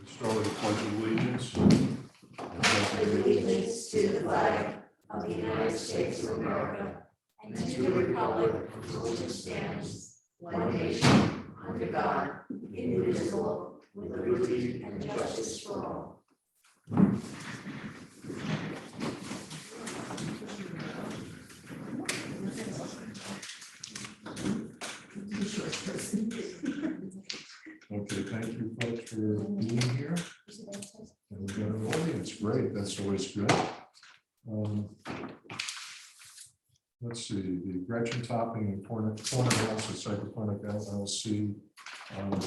Start with the pledge of allegiance. Allegiance to the flag of the United States of America and to the republic for which it stands, one nation, under God, indivisible, with liberty and justice for all. Okay, thank you folks for being here. And we've got an audience, great, that's always good. Let's see, the Gretchen Topping and Corner House at Cyberponic LLC.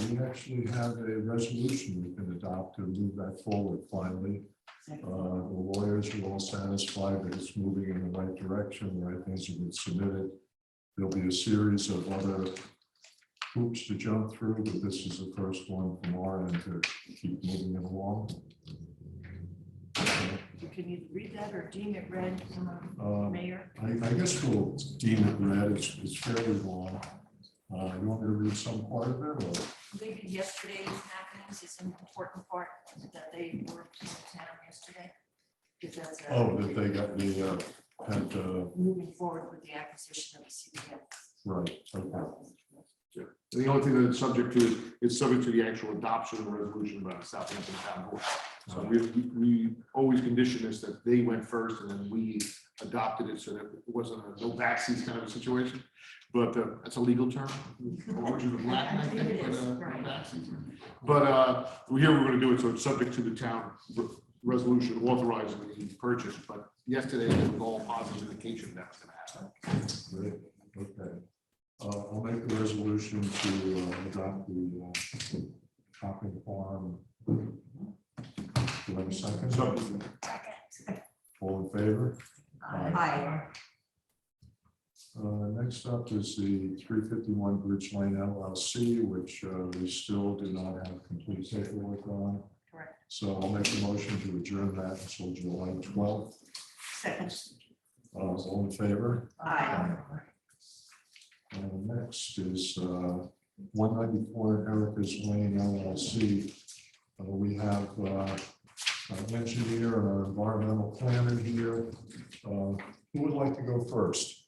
We actually have a resolution we can adopt to move that forward finally. The lawyers are all satisfied that it's moving in the right direction, the right things have been submitted. There'll be a series of other hoops to jump through, but this is the first one from our end to keep moving it along. Can you read that or deem it read, Mayor? I guess we'll deem it read. It's fairly long. You want me to read some part of it? Or? I think yesterday's happenings is an important part that they were in town yesterday. Because That they got the had moving forward with the acquisition of the CPF. right. Okay. Yeah. The only thing that it's subject to is subject to the actual adoption of the resolution by the Southampton Town Board. So we always condition this that they went first and then we adopted it so that it wasn't a no backseat kind of a situation. But that's a legal term, which is a Latin, I think, but no backseat. But here we're going to do it so it's subject to the town resolution authorizing the purchase. But yesterday there was all positive indication that was going to happen. Great. Okay. I'll make the resolution to adopt the Topping Farm. Do I have a second? All in favor? Aye. Next up is the 351 Bridge Lane LLC, which we still do not have complete paperwork on. Correct. So I'll make a motion to adjourn that until July 12th. Second. All in favor? Aye. Next is 194 Erica's Lane LLC. We have an engineer and our environmental planner here. Who would like to go first?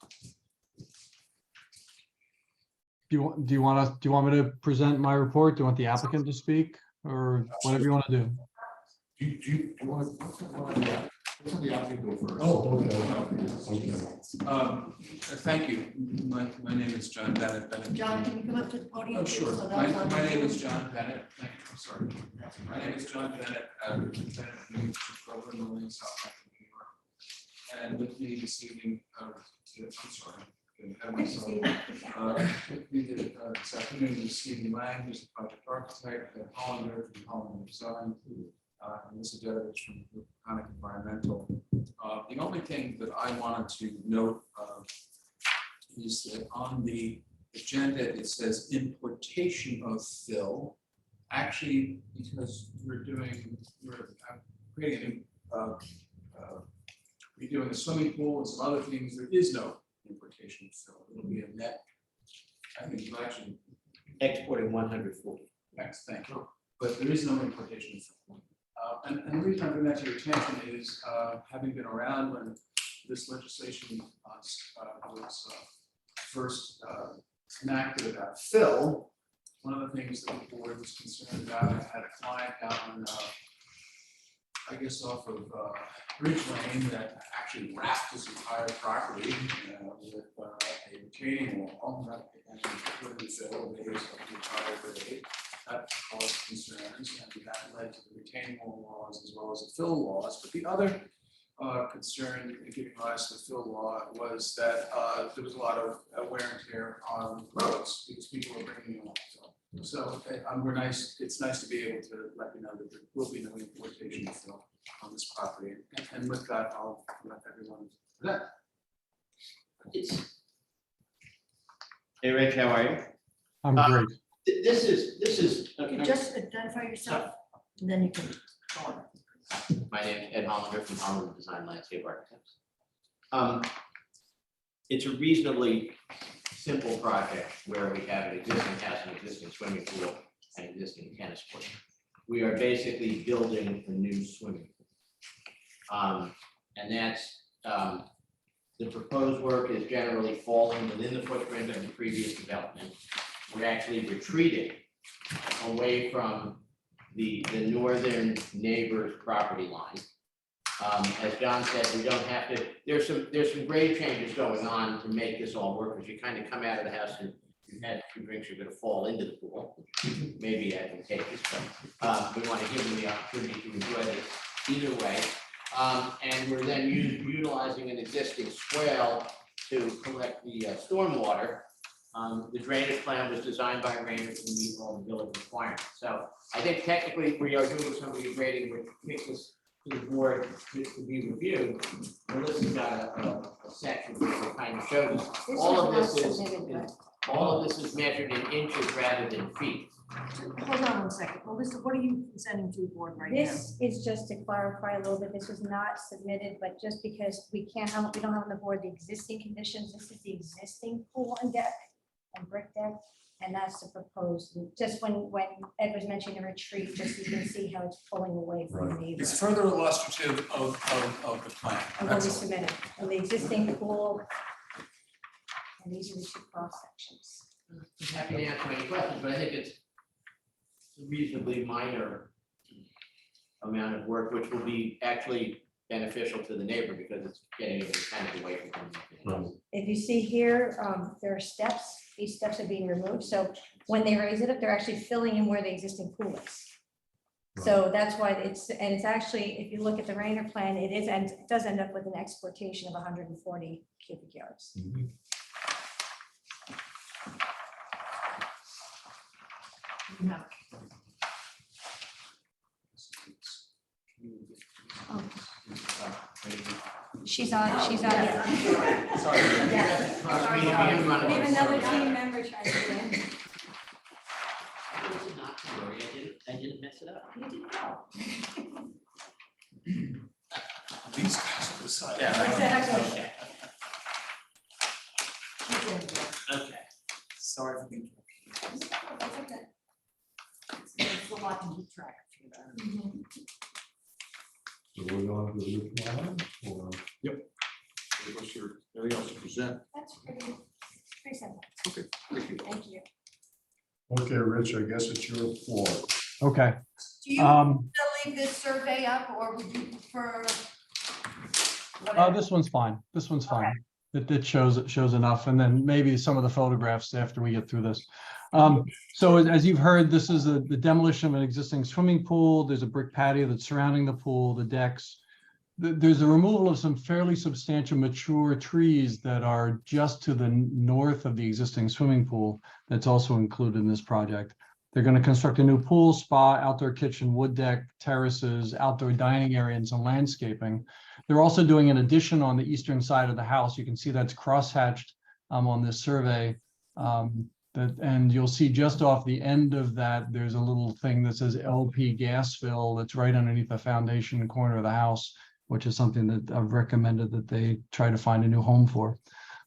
Do you want me to present my report? Do you want the applicant to speak, or whatever you want to do? Do you want to? Let's have the applicant go first. Oh, okay. Thank you. My name is John Bennett. John, can you come up to the podium? Oh, sure. So that's on My the- name is John Bennett. Thank you. I'm sorry. My name is John Bennett. I'm Grover Milling, Southampton, New York. And with me this evening, I'm sorry. With me this afternoon is Stephen Lang, who's the project architect, and Hollander from Hollander Design. And this is Devich from Conic Environmental. The only thing that I wanted to note is that on the agenda it says importation of fill. Actually, because we're creating redoing a swimming pool and some other things, there is no importation of fill. It'll be a net. I think you actually exporting 140. next, thank you. But there is no importation of fill. And the reason I bring that to your attention is having been around when this legislation was first enacted about fill. One of the things that the board was concerned about, I had a client down, I guess off of Bridge Lane that actually wrapped his entire property with a retaining wall and put in fill base of the entire grade. That caused concerns, and that led to the retaining wall laws as well as the fill laws. But the other concern giving rise to the fill law was that there was a lot of wear and tear on roads because people were bringing in fill. So it's nice to be able to let you know that there will be no importation of fill on this property. And with that, I'll let everyone present. Hey, Rich, how are you? I'm great. This is. You can just identify yourself, and then you can go on. My name is Ed Hollander from Hollander Design Landscape Architects. It's a reasonably simple project where we have an existing house, an existing swimming pool, and existing tennis court. we are basically building a new swimming pool. And that's, the proposed work is generally falling within the footprint of the previous development. We're actually retreating away from the northern neighbor's property line. As John said, we don't have to, there's some grade changes going on to make this all work, because you kind of come out of the house and you've had 2 drinks, you're gonna fall into the pool. Maybe advantageous, but we want to give them the opportunity to enjoy this either way. And we're then utilizing an existing swale to collect the stormwater. The drainage plan was designed by Rainer to meet all the village requirements. So I think technically we are doing some regrading, which takes us to the board to be reviewed. Melissa's got a section that kind of shows us. All of this is measured in inches rather than feet. Hold on one second. Melissa, what are you presenting to the board right now? This is just to clarify a little bit, this was not submitted, but just because we don't have on the board the existing conditions, this is the existing pool and deck and brick deck, and that's the proposed. Just when Ed was mentioning the retreat, just so you can see how it's pulling away from the neighbor. It's further illustrative of the plan. And what we submitted, of the existing pool, and these are the 2 cross sections. Happy to answer any questions, but I think it's a reasonably minor amount of work, which will be actually beneficial to the neighbor because it's getting it kind of away from them. If you see here, there are steps. These steps are being removed. So when they raise it up, they're actually filling in where the existing pool is. So that's why it's actually, if you look at the Rainer plan, it does end up with an exportation of 140 cubic yards. No. She's on, yeah. Sorry. Yeah. We have another team member trying to get in. I didn't mess it up. You did well. These guys are beside. Exactly. Okay. Sorry for being. It's a lot to keep track of. So we're on to the plan, or? Anything else to present? That's pretty simple. Okay, thank you. Thank you. Okay, Rich, I guess it's your floor. Okay. Do you leave this survey up, or would you prefer? This one's fine. This one's fine. It shows enough, and then maybe some of the photographs after we get through this. So as you've heard, this is the demolition of an existing swimming pool. There's a brick patio that's surrounding the pool, the decks. There's a removal of some fairly substantial mature trees that are just to the north of the existing swimming pool. That's also included in this project. They're going to construct a new pool, spa, outdoor kitchen, wood deck, terraces, outdoor dining area, and some landscaping. They're also doing an addition on the eastern side of the house. You can see that's crosshatched on this survey. And you'll see just off the end of that, there's a little thing that says LP gas fill that's right underneath the foundation corner of the house, which is something that I've recommended that they try to find a new home for.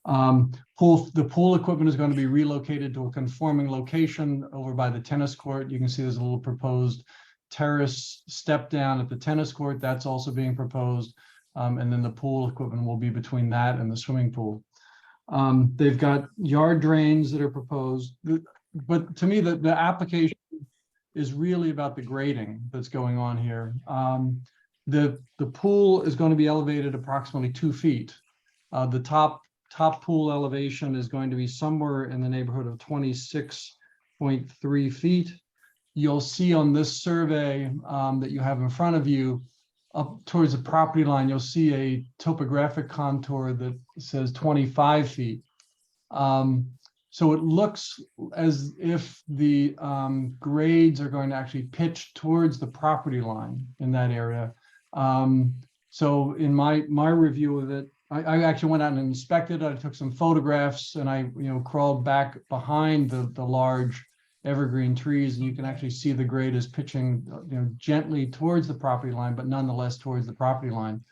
The pool equipment is going to be relocated to a conforming location over by the tennis court. You can see there's a little proposed terrace step down at the tennis court. That's also being proposed. And then the pool equipment will be between that and the swimming pool. They've got yard drains that are proposed. But to me, the application is really about the grading that's going on here. The pool is going to be elevated approximately 2 feet. The top pool elevation is going to be somewhere in the neighborhood of 26.3 feet. You'll see on this survey that you have in front of you, up towards the property line, you'll see a topographic contour that says 25 feet. So it looks as if the grades are going to actually pitch towards the property line in that area. So in my review of it, I actually went out and inspected. I took some photographs and I crawled back behind the large evergreen trees, and you can actually see the grade is pitching gently towards the property line, but nonetheless towards the property line.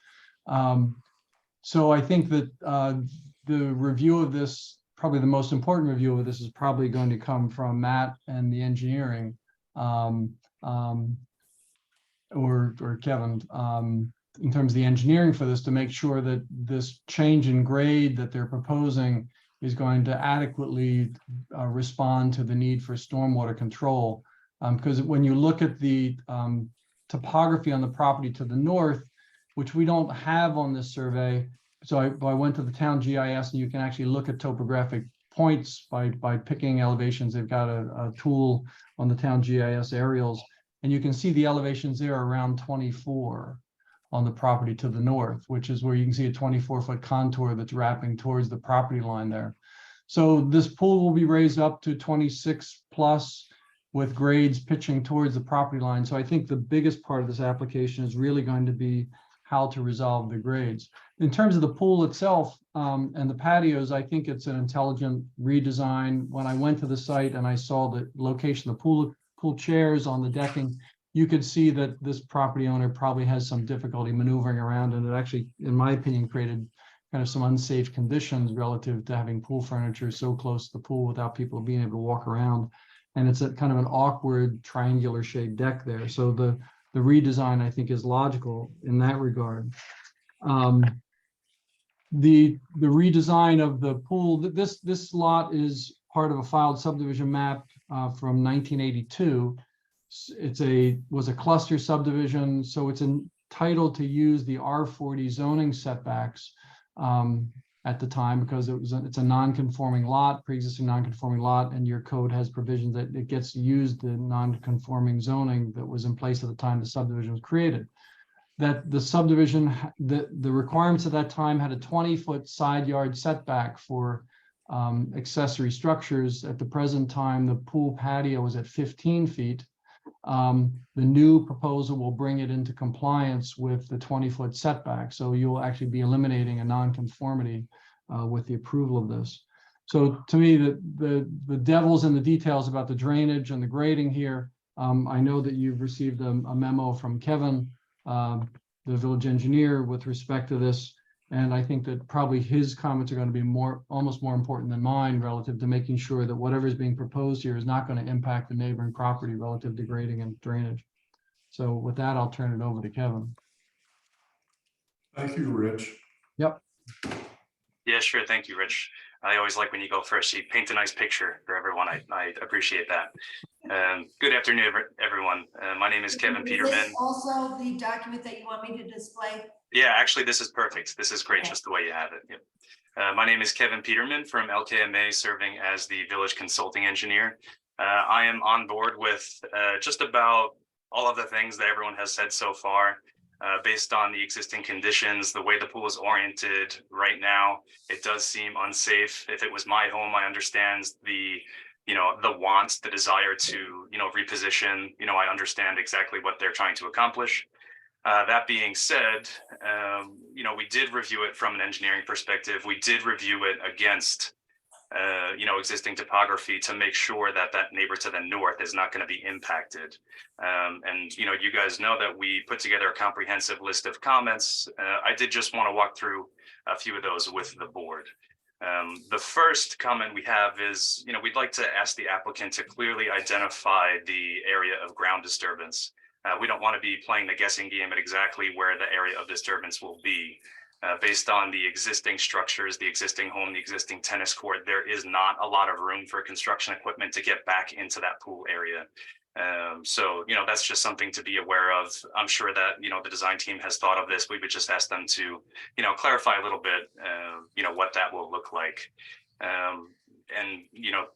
So I think that the review of this, probably the most important review of this, is probably going to come from Matt and the engineering. or Kevin, in terms of the engineering for this, to make sure that this change in grade that they're proposing is going to adequately respond to the need for stormwater control. Because when you look at the topography on the property to the north, which we don't have on this survey, so I went to the town GIS, and you can actually look at topographic points by picking elevations. They've got a tool on the town GIS aerials, and you can see the elevations there around 24 on the property to the north, which is where you can see a 24-foot contour that's wrapping towards the property line there. So this pool will be raised up to 26 plus with grades pitching towards the property line. So I think the biggest part of this application is really going to be how to resolve the grades. In terms of the pool itself and the patios, I think it's an intelligent redesign. When I went to the site and I saw the location, the pool chairs on the decking, you could see that this property owner probably has some difficulty maneuvering around, and it actually, in my opinion, created kind of some unsafe conditions relative to having pool furniture so close to the pool without people being able to walk around. And it's a kind of an awkward triangular shaped deck there. So the redesign, I think, is logical in that regard. The redesign of the pool, this lot is part of a filed subdivision map from 1982. Was a cluster subdivision, so it's entitled to use the R40 zoning setbacks at the time, because it's a non-conforming lot, pre-existing non-conforming lot, and your code has provisions that it gets used the non-conforming zoning that was in place at the time the subdivision was created. That the subdivision, the requirements at that time had a 20-foot side yard setback for accessory structures. At the present time, the pool patio is at 15 feet. The new proposal will bring it into compliance with the 20-foot setback. So you'll actually be eliminating a non-conformity with the approval of this. So to me, the devil's in the details about the drainage and the grading here. I know that you've received a memo from Kevin, the village engineer, with respect to this. And I think that probably his comments are going to be almost more important than mine, relative to making sure that whatever is being proposed here is not going to impact the neighboring property relative to grading and drainage. So with that, I'll turn it over to Kevin. Thank you, Rich. Yep. Yeah, sure. Thank you, Rich. I always like when you go first. You paint a nice picture for everyone. I appreciate that. Good afternoon, everyone. My name is Kevin Peterman. Is this also the document that you want me to display? Yeah, actually, this is perfect. This is great, Okay. just the way you have it. Yep. My name is Kevin Peterman from LKMA, serving as the village consulting engineer. I am on board with just about all of the things that everyone has said so far. Based on the existing conditions, the way the pool is oriented right now, it does seem unsafe. If it was my home, I understand the wants, the desire to, reposition. I understand exactly what they're trying to accomplish. That being said, we did review it from an engineering perspective. We did review it against, existing topography to make sure that neighbor to the north is not going to be impacted. And you guys know that we put together a comprehensive list of comments. I did just want to walk through a few of those with the board. The first comment we have is, we'd like to ask the applicant to clearly identify the area of ground disturbance. We don't want to be playing the guessing game at exactly where the area of disturbance will be. Based on the existing structures, the existing home, the existing tennis court, there is not a lot of room for construction equipment to get back into that pool area. So, that's just something to be aware of. I'm sure that, the design team has thought of this. We would just ask them to, clarify a little bit, what that will look like. And,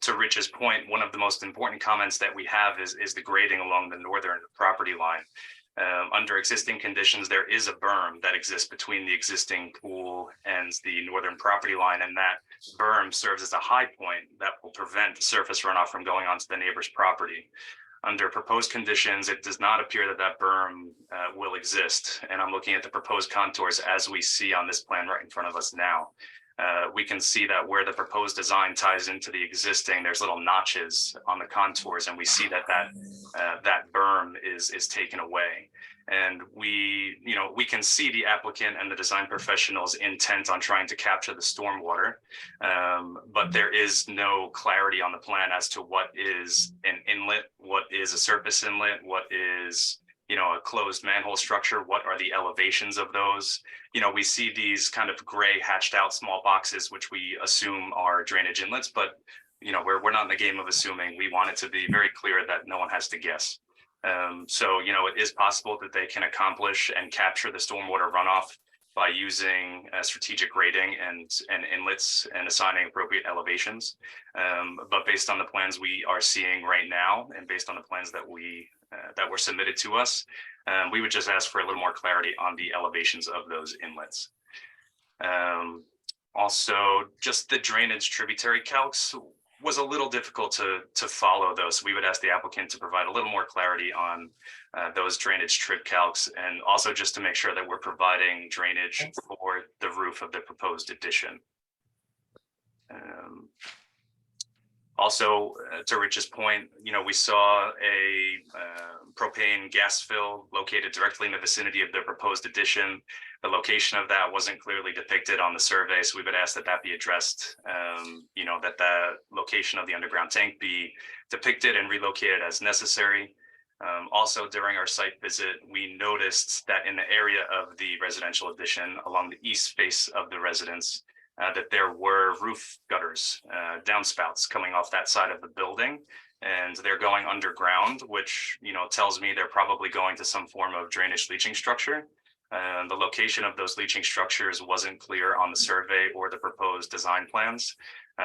to Rich's point, one of the most important comments that we have is the grading along the northern property line. Under existing conditions, there is a berm that exists between the existing pool and the northern property line, and that berm serves as a high point that will prevent the surface runoff from going onto the neighbor's property. Under proposed conditions, it does not appear that berm will exist, and I'm looking at the proposed contours as we see on this plan right in front of us now. We can see that where the proposed design ties into the existing, there's little notches on the contours, and we see that berm is taken away. And we can see the applicant and the design professionals' intent on trying to capture the stormwater, but there is no clarity on the plan as to what is an inlet, what is a surface inlet, what is a closed manhole structure, what are the elevations of those? We see these kind of gray hatched out small boxes, which we assume are drainage inlets, but we're not in the game of assuming. We want it to be very clear that no one has to guess. So it is possible that they can accomplish and capture the stormwater runoff by using strategic grading and inlets and assigning appropriate elevations. But based on the plans we are seeing right now, and based on the plans that were submitted to us, we would just ask for a little more clarity on the elevations of those inlets. Also, just the drainage tributary calcs was a little difficult to follow those. So we would ask the applicant to provide a little more clarity on those drainage trib calcs, and also just to make sure that we're providing drainage for the roof of the proposed addition. Also, to Rich's point, we saw a propane gas fill located directly in the vicinity of the proposed addition. The location of that wasn't clearly depicted on the survey, so we would ask that that be addressed, that the location of the underground tank be depicted and relocated as necessary. Also, during our site visit, we noticed that in the area of the residential addition along the east face of the residence, that there were roof gutters, downspouts coming off that side of the building, and they're going underground, which tells me they're probably going to some form of drainage leaching structure. The location of those leaching structures wasn't clear on the survey or the proposed design plans.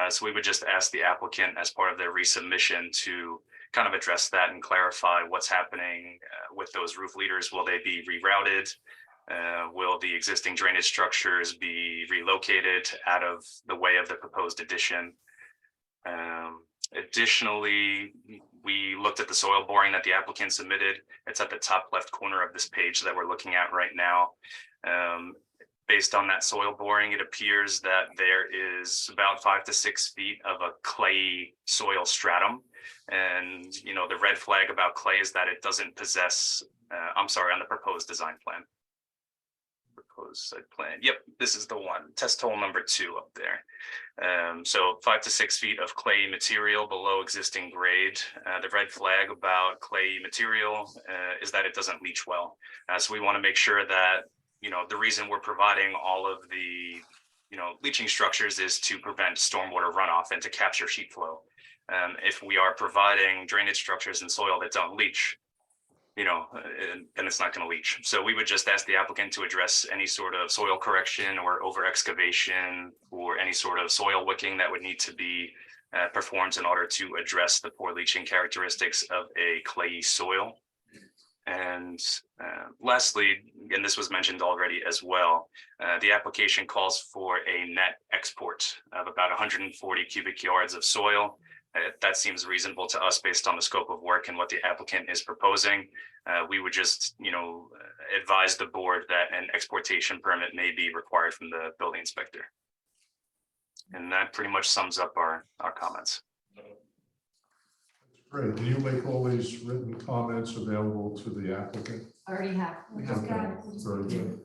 So we would just ask the applicant as part of their resubmission to kind of address that and clarify what's happening with those roof leaders. Will they be rerouted? Will the existing drainage structures be relocated out of the way of the proposed addition? Additionally, we looked at the soil boring that the applicant submitted. It's at the top left corner of this page that we're looking at right now. Based on that soil boring, it appears that there is about 5 to 6 feet of a clay soil stratum. And, the red flag about clay is that it doesn't possess, on the proposed design plan. Proposed site plan. Yep, this is the one. Test hole number 2 up there. So 5 to 6 feet of clay material below existing grade. The red flag about clay material is that it doesn't leach well. So we want to make sure that, the reason we're providing all of the, leaching structures is to prevent stormwater runoff and to capture sheet flow. If we are providing drainage structures in soil that don't leach, and it's not going to leach. So we would just ask the applicant to address any sort of soil correction or over excavation or any sort of soil wicking that would need to be performed in order to address the poor leaching characteristics of a clayey soil. And lastly, and this was mentioned already as well, the application calls for a net export of about 140 cubic yards of soil. That seems reasonable to us based on the scope of work and what the applicant is proposing. We would just, advise the board that an exportation permit may be required from the building inspector. And that pretty much sums up our comments. Great. Do you make all these written comments available to the applicant? Already have. We just got it. Very good.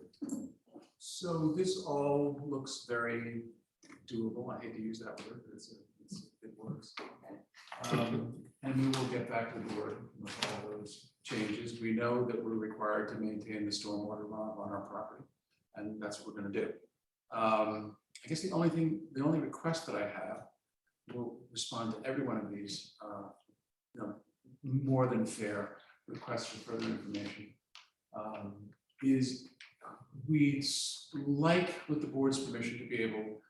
So this all looks very doable. I hate to use that word, but it works. And we will get back to the board with all those changes. We know that we're required to maintain the stormwater runoff on our property, and that's what we're going to do. I guess the only request that I have will respond to every one of these, more than fair requests for further information. Is we'd like, with the board's permission, to be able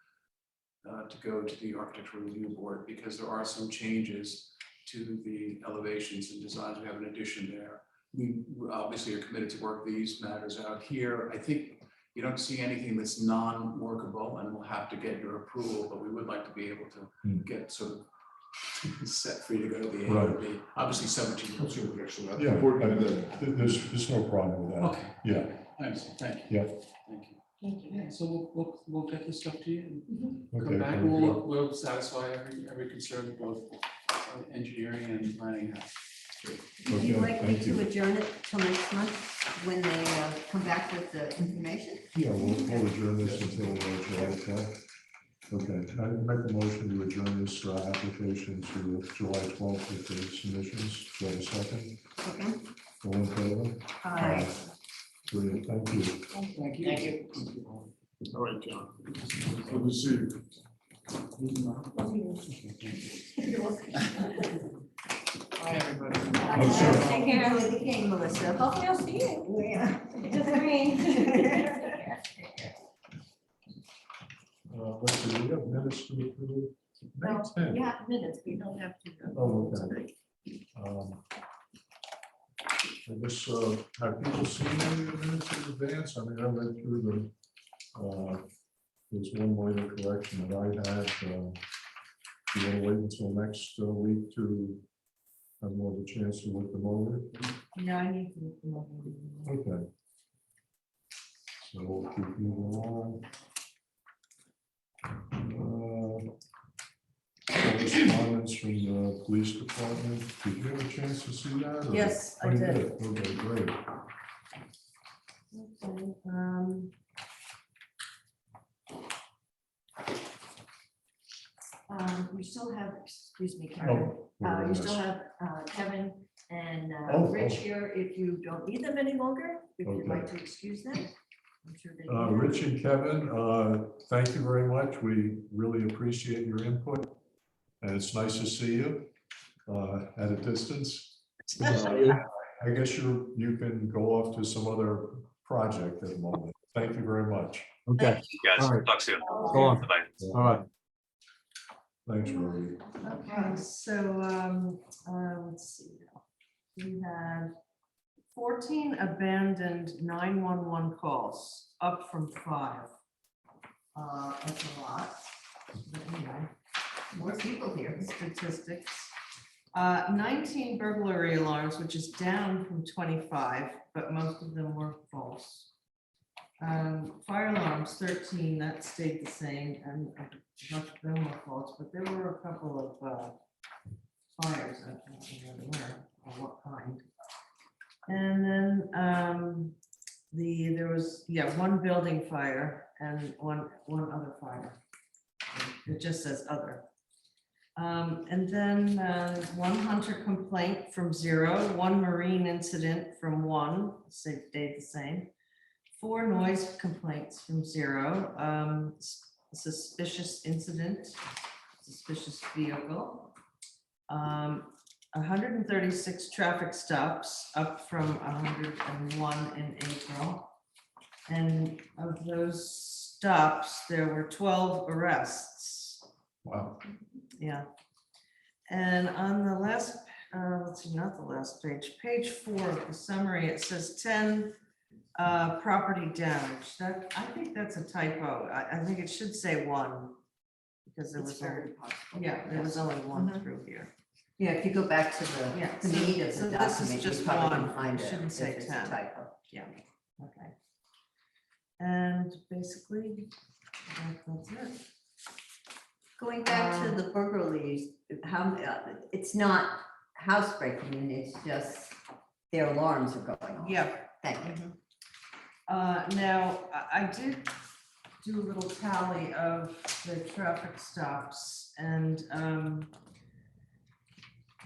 to go to the architectural review board, because there are some changes to the elevations and designs. We have an addition there. We obviously are committed to work these matters out here. I think you don't see anything that's non-workable, and we'll have to get your approval, but we would like to be able to get sort of set free to go to the ARB. Obviously, subject to That's your your objection. That's Yeah, important. there's no problem with that. Okay. Yeah. I understand. Thank you. Yeah. Thank you. Yeah, so we'll get this stuff to you and Okay. come back. very good. We'll satisfy every concern that both engineering and planning have. Would you Okay, like me thank to you. adjourn it till next month when they come back with the information? Yeah, we'll adjourn this until July 10th. Okay, I make a motion to adjourn this application to July 12th with the submissions. Do I have a second? Okay. All in favor? Aye. Brilliant, thank you. Thank you. Thank you. All right, John. Good to see you. Bye, everybody. Oh, sure. Take care. Enjoy the game, Melissa. Hopefully I'll see you. Yeah. Just me. Let's see, we have minutes to approve. May No, 10th. you have minutes, we don't have to. Oh, okay. I guess, have people seen any of the minutes in advance? I mean, I read through there's one minor correction that I had. You want to wait until next week to have more of a chance to look them over? Yeah, I need to. Okay. So we'll keep moving on. Correspondence from the police department. Did you have a chance to see that? or- Yes, I Oh, you did. Okay, great. Okay, we still have, excuse me, Karen, Oh, you still have Kevin and Oh, Rich oh. here. If you don't need them any longer, if you'd Okay. like to excuse them. I'm sure they. Rich and Kevin, thank you very much. We really appreciate your input. And it's nice to see you at a distance. I guess you can go off to some other project at the moment. Thank you very much. Okay, You guys, All right. talk soon. go on. Bye-bye. All right. Thanks, Rory. Okay, so, let's see now. We had 14 abandoned 911 calls, up from 5. That's a lot. But anyway, more people here, statistics. 19 burglary alarms, which is down from 25, but most of them were false. Fire alarms, 13, that stayed the same, and much of them were false, but there were a couple of fires, I don't know where they were, or what kind. And then there was, one building fire and one other fire. It just says other. And then one hunter complaint from 0, one marine incident from 1, stayed the same. 4 noise complaints from 0, suspicious incident, suspicious vehicle. 136 traffic stops, up from 101 in April. And of those stops, there were 12 arrests. Wow. Yeah. And on the last, let's see, not the last page, page 4 of the summary, it says 10 property damage. That, I think that's a typo. I think it should say 1. Because there It's was very only, possible. yeah, there was only 1 Mhm. through here. Yeah, if you go back to Yeah, the so- meat of so the this is document, just you probably one. can find It it. shouldn't say if it's a 10. typo. Yeah, okay. And basically, that's it. Going back to the burglaries, how, it's not housebreaking, and it's just their alarms are going off. Yeah. Thank you. Now, I did do a little tally of the traffic stops, and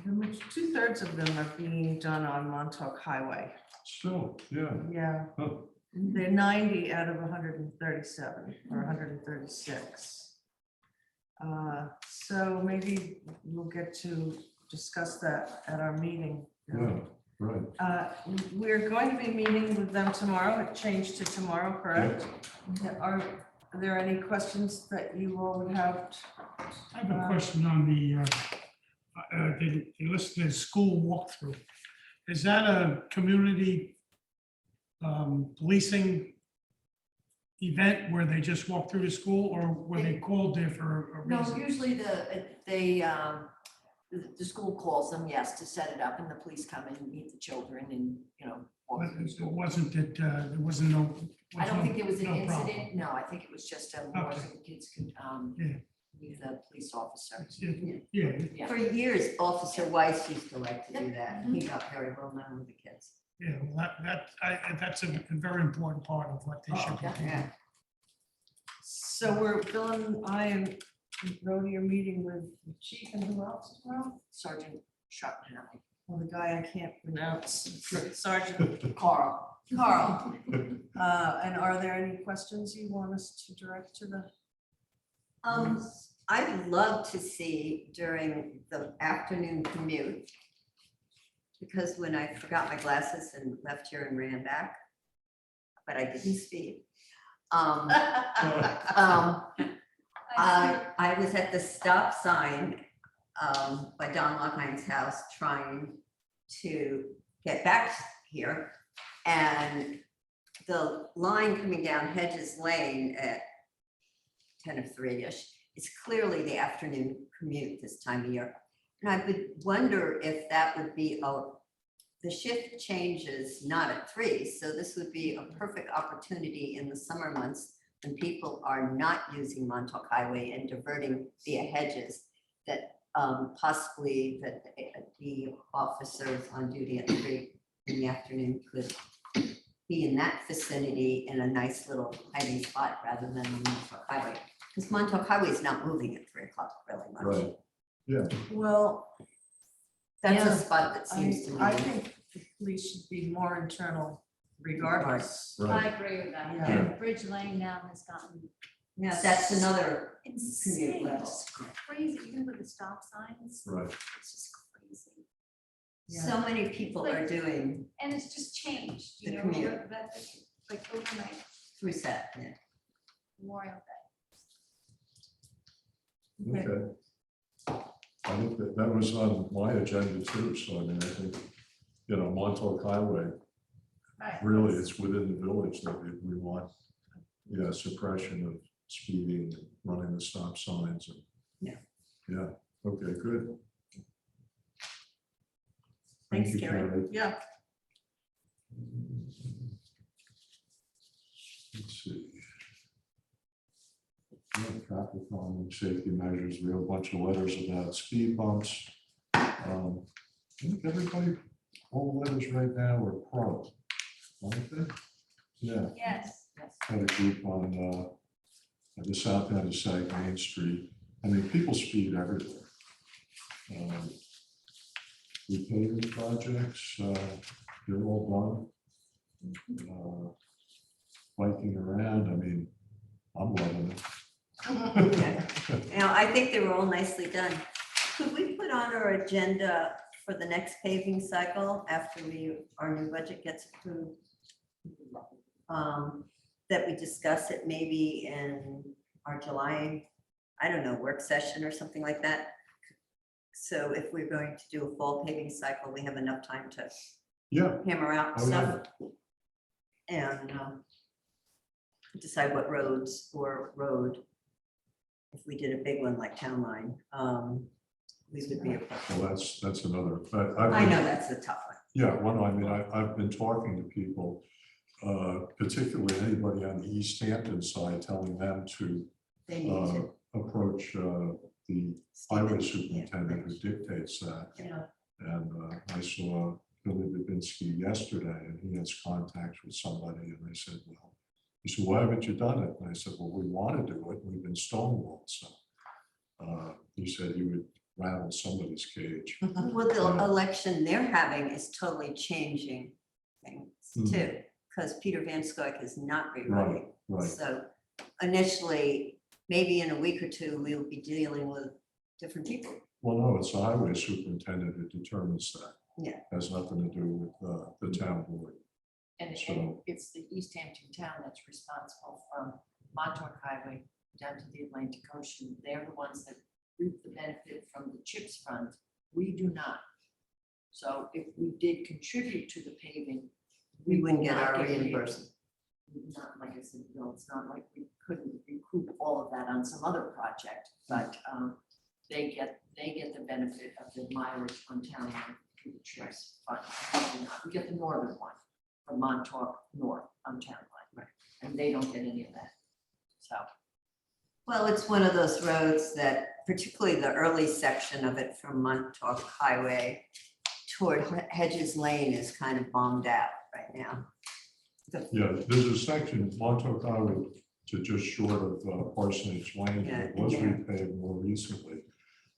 2/3 of them are being done on Montauk Highway. Still, yeah. Yeah, Huh. they're 90 out of 137 or 136. So maybe we'll get to discuss that at our meeting. Yeah, right. We're going to be meeting with them tomorrow. It changed to tomorrow, correct? Are there any questions that you all would have? I have a question on the listed as school walkthrough. Is that a community policing event where they just walk through the school, or were they called there for a No, reason? usually the school calls them, yes, to set it up, and the police come and meet the children and, walk But through the it school. wasn't that, there wasn't no. I don't think there was an no problem. incident. No, I think it was just more so Okay. the kids could Yeah. meet the police officer. Yeah, Yeah. For years, Officer Weiss used to like to do that, and he got very well known with the kids. yeah, well, that's a very important part of what they should be doing. Yeah. So we're, Bill and I and Rhodey are meeting with the chief and who else tomorrow? Sergeant Schopenhauer. Well, the guy I can't pronounce, Sergeant Carl. Carl. And are there any questions you want us to direct to the? I'd love to see during the afternoon commute, because when I forgot my glasses and left here and ran back, but I didn't speed. I was at the stop sign by Don Lockhine's house trying to get back here. And the line coming down Hedges Lane at 10 of 3-ish is clearly the afternoon commute this time of year. And I would wonder if that would be the shift changes not at 3. So this would be a perfect opportunity in the summer months when people are not using Montauk Highway and diverting via Hedges, that possibly that the officers on duty at 3 in the afternoon could be in that vicinity in a nice little hiding spot rather than on Montauk Highway. Because Montauk Highway is not moving at 3 o'clock really much. Right. Yeah, Well, That's Yeah, a spot that seems to me. I think the police should be more internal regardless. right. I agree with that. Yeah. And Bridge Lane now has gotten Yeah, that's another insane, commute level. it's crazy, even with the stop signs. Right. It's just crazy. Yeah. So many people are doing And it's just changed, you The know, commute. that's like overnight, through set. Yeah. Memorial Day. Okay. I think that was on my agenda too, so I mean, I think, Montauk Highway, Right. really, it's within the village that we want, suppression of speeding, and running the stop signs and. Yeah. Yeah, okay, good. Thanks, Thank you, Carrie. Yeah, Let's see. Yeah, traffic calming, safety measures, we have a bunch of letters about speed bumps. I think everybody, all the letters right now are pro. Aren't they? Yeah, Yes. had a group on the south end of Sag Main Street. I mean, people speed everywhere. Repaving projects, they're all done. Biking around, I mean, I'm loving it. Now, I think they were all nicely done. Could we put on our agenda for the next paving cycle after our new budget gets approved? That we discuss it maybe in our July, I don't know, work session or something like that. So if we're going to do a fall paving cycle, we have enough time to Yeah, hammer out Oh, stuff. And decide what roads or road, if we did a big one like Town Line, we would be. well, that's another, but I know that's a tough one. Yeah, well, I mean, I've been talking to people, particularly anybody on the East Hampton side, telling them to They need to. approach the highway superintendent who dictates that. Yeah. And I saw Billy Babinski yesterday, and he has contacts with somebody, and they said, well, he said, why haven't you done it? And I said, well, we want to do it. We've been stonewalled. So he said he would rattle somebody's cage. Well, the election they're having is totally changing things too, because Peter Van Scoik is not rerunning. Right. So initially, maybe in a week or two, we'll be dealing with different people. Well, no, it's the highway superintendent who determines that. Yeah. Has nothing to do with the town board. And So- it's the East Hampton town that's responsible from Montauk Highway down to the Atlantic Ocean. They're the ones that reap the benefit from the CHIPS fund. We do not. So if we did contribute to the paving, We wouldn't will get not our paid. reimbursement. Not like I said, no, it's not like we couldn't recoup all of that on some other project, but they get the benefit of the mileage on town line through the CHIPS fund. We do not. We get the northern one from Montauk North on town line. Right. And they don't get any of that. So, Well, it's one of those roads that, particularly the early section of it from Montauk Highway toward Hedges Lane is kind of bombed out right now. Yeah, there's a section, Montauk Highway to just short of Parsonage Lane. Yeah, It was yeah. repaved more recently.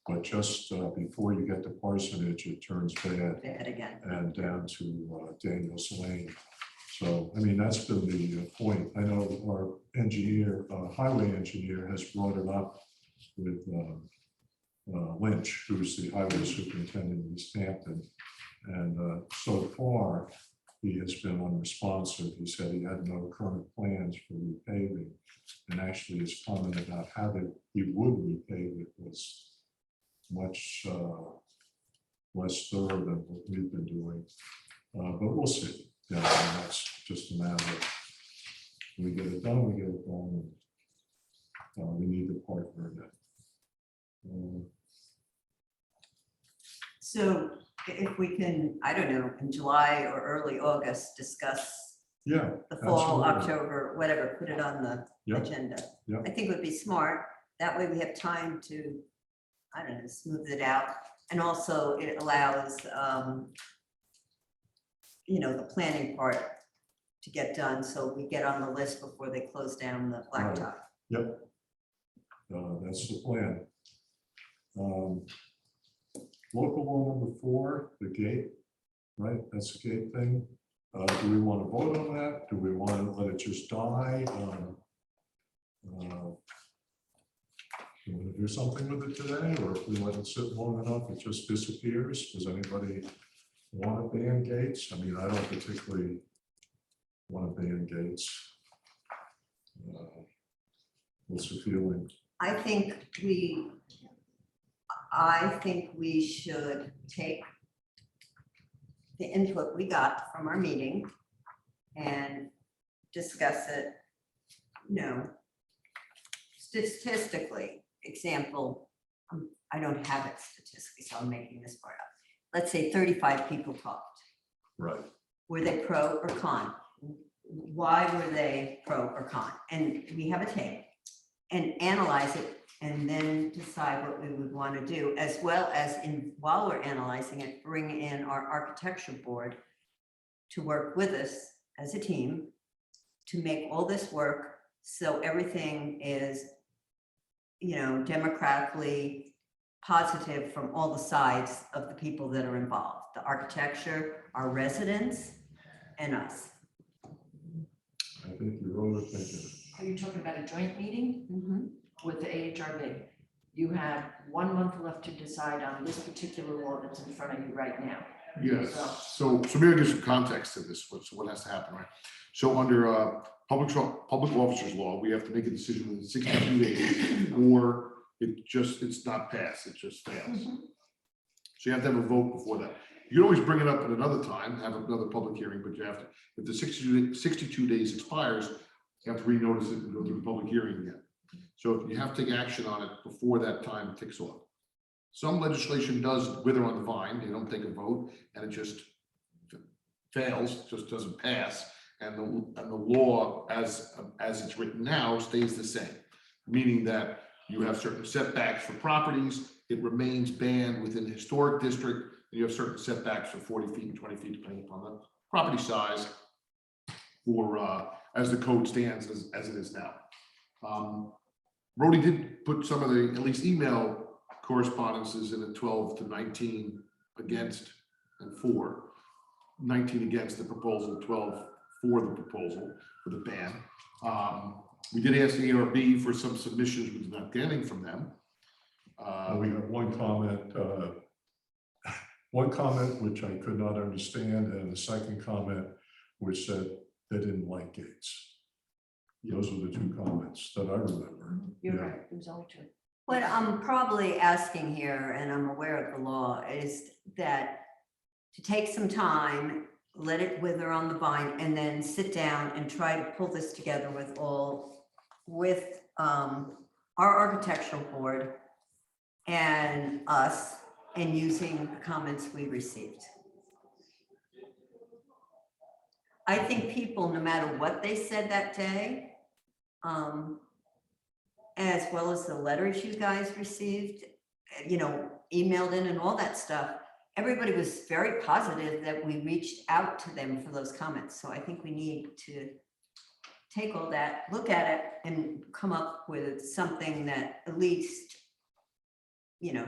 But just before you get to Parsonage, it turns bad Bad again. and down to Daniels Lane. So, I mean, that's been the point. I know our engineer, highway engineer has brought it up with Lynch, who's the highway superintendent in East Hampton. And so far, he has been unresponsive. He said he had no current plans for repaving. And actually his comment about how he would repave it was much less thorough than what we've been doing. But we'll see. Yeah, I mean, that's just a matter of we get it done, we get it done. And, we need the partner in that. So if we can, I don't know, in July or early August, discuss Yeah, the fall, absolutely. October, whatever, put it on the Yep. agenda. Yep. I think it would be smart. That way we have time to, I don't know, smooth it out. And also it allows, the planning part to get done. So we get on the list before they close down the blacktop. Yep. That's the plan. Local law number 4, the gate, right? That's the gate thing. Do we want to vote on that? Do we want to let it just die? Do we do something with it today, or if we let it sit long enough, it just disappears? Does anybody want to ban gates? I mean, I don't particularly want to ban gates. What's the feeling? I think we should take the input we got from our meeting and discuss it, statistically. Example, I don't have it statistically, so I'm making this part up. Let's say 35 people talked. Right. Were they pro or con? Why were they pro or con? And we have a tape and analyze it and then decide what we would want to do, as well as while we're analyzing it, bring in our architecture board to work with us as a team to make all this work so everything is, democratically positive from all the sides of the people that are involved, the architecture, our residents, and us. I think you're overthinking it. Are you talking about a joint meeting Mm-hmm. with the AHRB? You have 1 month left to decide on this particular law that's in front of you right now. Yes, so maybe I'll give some context to this, what has to happen, right? So under public officers law, we have to make a decision within 62 days, or it's not passed, it just fails. So you have to have a vote before that. You can always bring it up at another time, have another public hearing, but you have to, if the 62 days expires, you have to renotice it and go through the public hearing again. So if you have to take action on it before that time ticks off. Some legislation does wither on the vine, they don't take a vote, and it just fails, just doesn't pass. And the law as it's written now stays the same, meaning that you have certain setbacks for properties, it remains banned within the historic district, and you have certain setbacks for 40 feet and 20 feet, depending upon the property size, for as the code stands as it is now. Rhodey did put some of the, at least email correspondences in the 12 to 19 against and for, 19 against the proposal, 12 for the proposal for the ban. We did ask the ARB for some submissions, which is not getting from them. We have one comment which I could not understand, and the second comment which said they didn't like gates. Those are the 2 comments that I remember. You're Yeah. right, there's only 2. What I'm probably asking here, and I'm aware of the law, is that to take some time, let it wither on the vine, and then sit down and try to pull this together with our architectural board and us, and using the comments we received. I think people, no matter what they said that day, as well as the letters you guys received, emailed in and all that stuff, everybody was very positive that we reached out to them for those comments. So I think we need to take all that, look at it and come up with something that at least,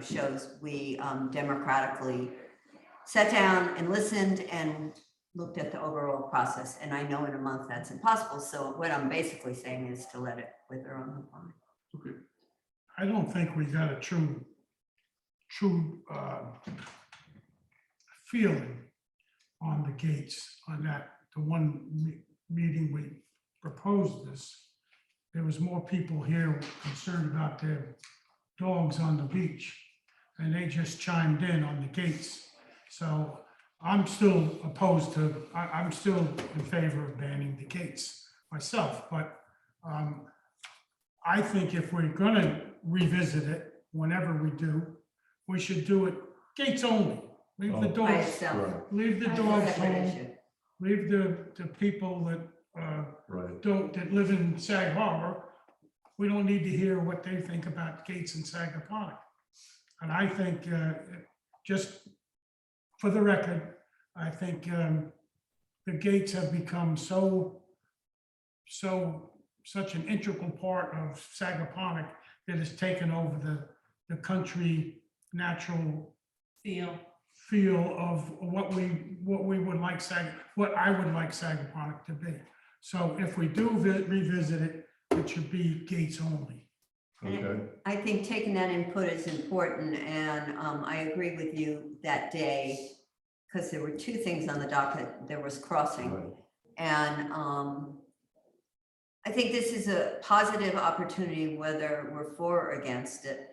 shows we democratically sat down and listened and looked at the overall process. And I know in a month that's impossible. So what I'm basically saying is to let it wither on the vine. I don't think we got a true feeling on the gates on that, the one meeting we proposed this. There was more people here concerned about their dogs on the beach, and they just chimed in on the gates. So I'm still opposed to, I'm still in favor of banning the gates myself, but I think if we're gonna revisit it, whenever we do, we should do it gates only. Leave the Oh. By doors, itself. Right, leave the That's a dogs separate home, issue. leave the people that right. that live in Sag Harbor. We don't need to hear what they think about gates in Sagaponic. And I think, just for the record, I think the gates have become such an integral part of Sagaponic that it's taken over the country natural feel of what we would like what I would like Sagaponic to be. So if we do revisit it, it should be gates only. Okay, I think taking that input is important, and I agree with you that day, because there were two things on the docket. There was crossing, right. and I think this is a positive opportunity, whether we're for or against it,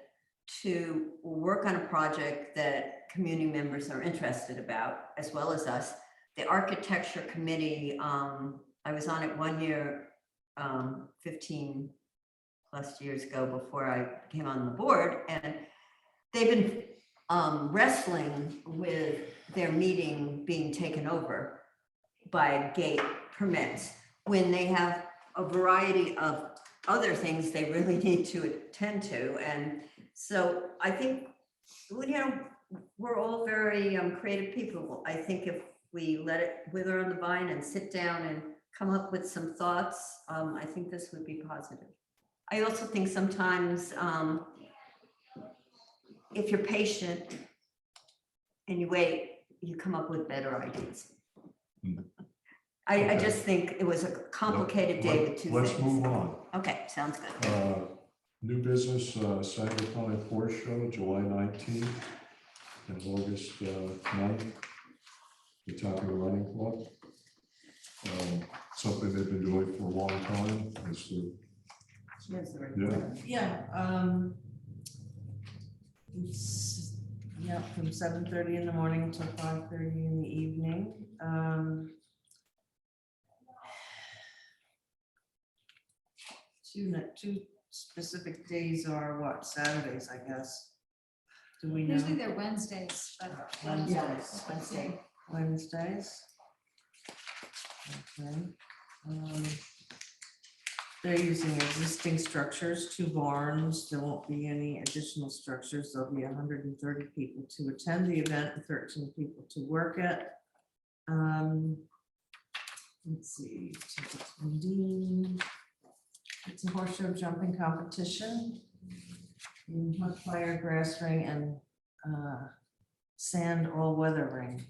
to work on a project that community members are interested about, as well as us. The architecture committee, I was on it 1 year, 15 plus years ago before I came on the board, and they've been wrestling with their meeting being taken over by gate permits when they have a variety of other things they really need to attend to. And so I think, we're all very creative people. I think if we let it wither on the vine and sit down and come up with some thoughts, I think this would be positive. I also think sometimes if you're patient and you wait, you come up with better ideas. I just think it was a complicated day with two things. Let's move on. Okay, sounds good. New business, Sagaponic Horse Show, July 19th and August 9th. The Tapping Running Club. Something they've been doing for a long time. It's from 7:30 in the morning until 5:30 in the evening. Two specific days are what, Saturdays, I guess. Do we know? Usually they're Wednesdays, but Wednesdays. Okay. They're using existing structures, 2 barns. There won't be any additional structures. There'll be 130 people to attend the event and 13 people to work it. Let's see. It's a horseshoe jumping competition, hook fire, grass ring, and sand all-weather ring.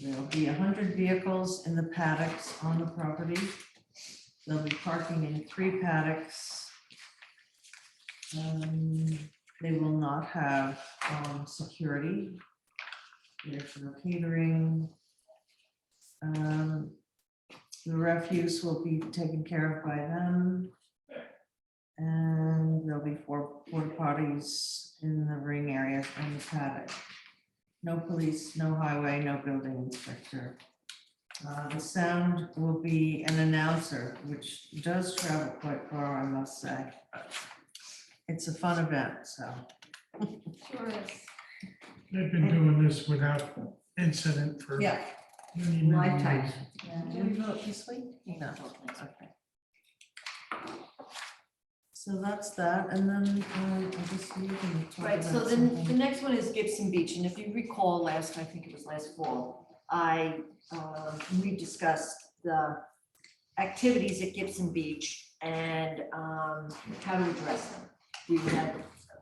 There'll be 100 vehicles in the paddocks on the property. They'll be parking in 3 paddocks. They will not have security. There's no catering. The refuse will be taken care of by them. And there'll be 4 porta potties in the ring area and the paddock. No police, no highway, no building inspector. The sound will be an announcer, which does travel quite far, I must say. It's a fun event, so. sure is. They've been doing this without incident for Yeah, many, many lifetime. years. Did we vote this week? No, okay. So that's that, and then I guess you can talk Right, so about then something. the next one is Gibson Beach, and if you recall I think it was last fall, we discussed the activities at Gibson Beach and how to address them. We had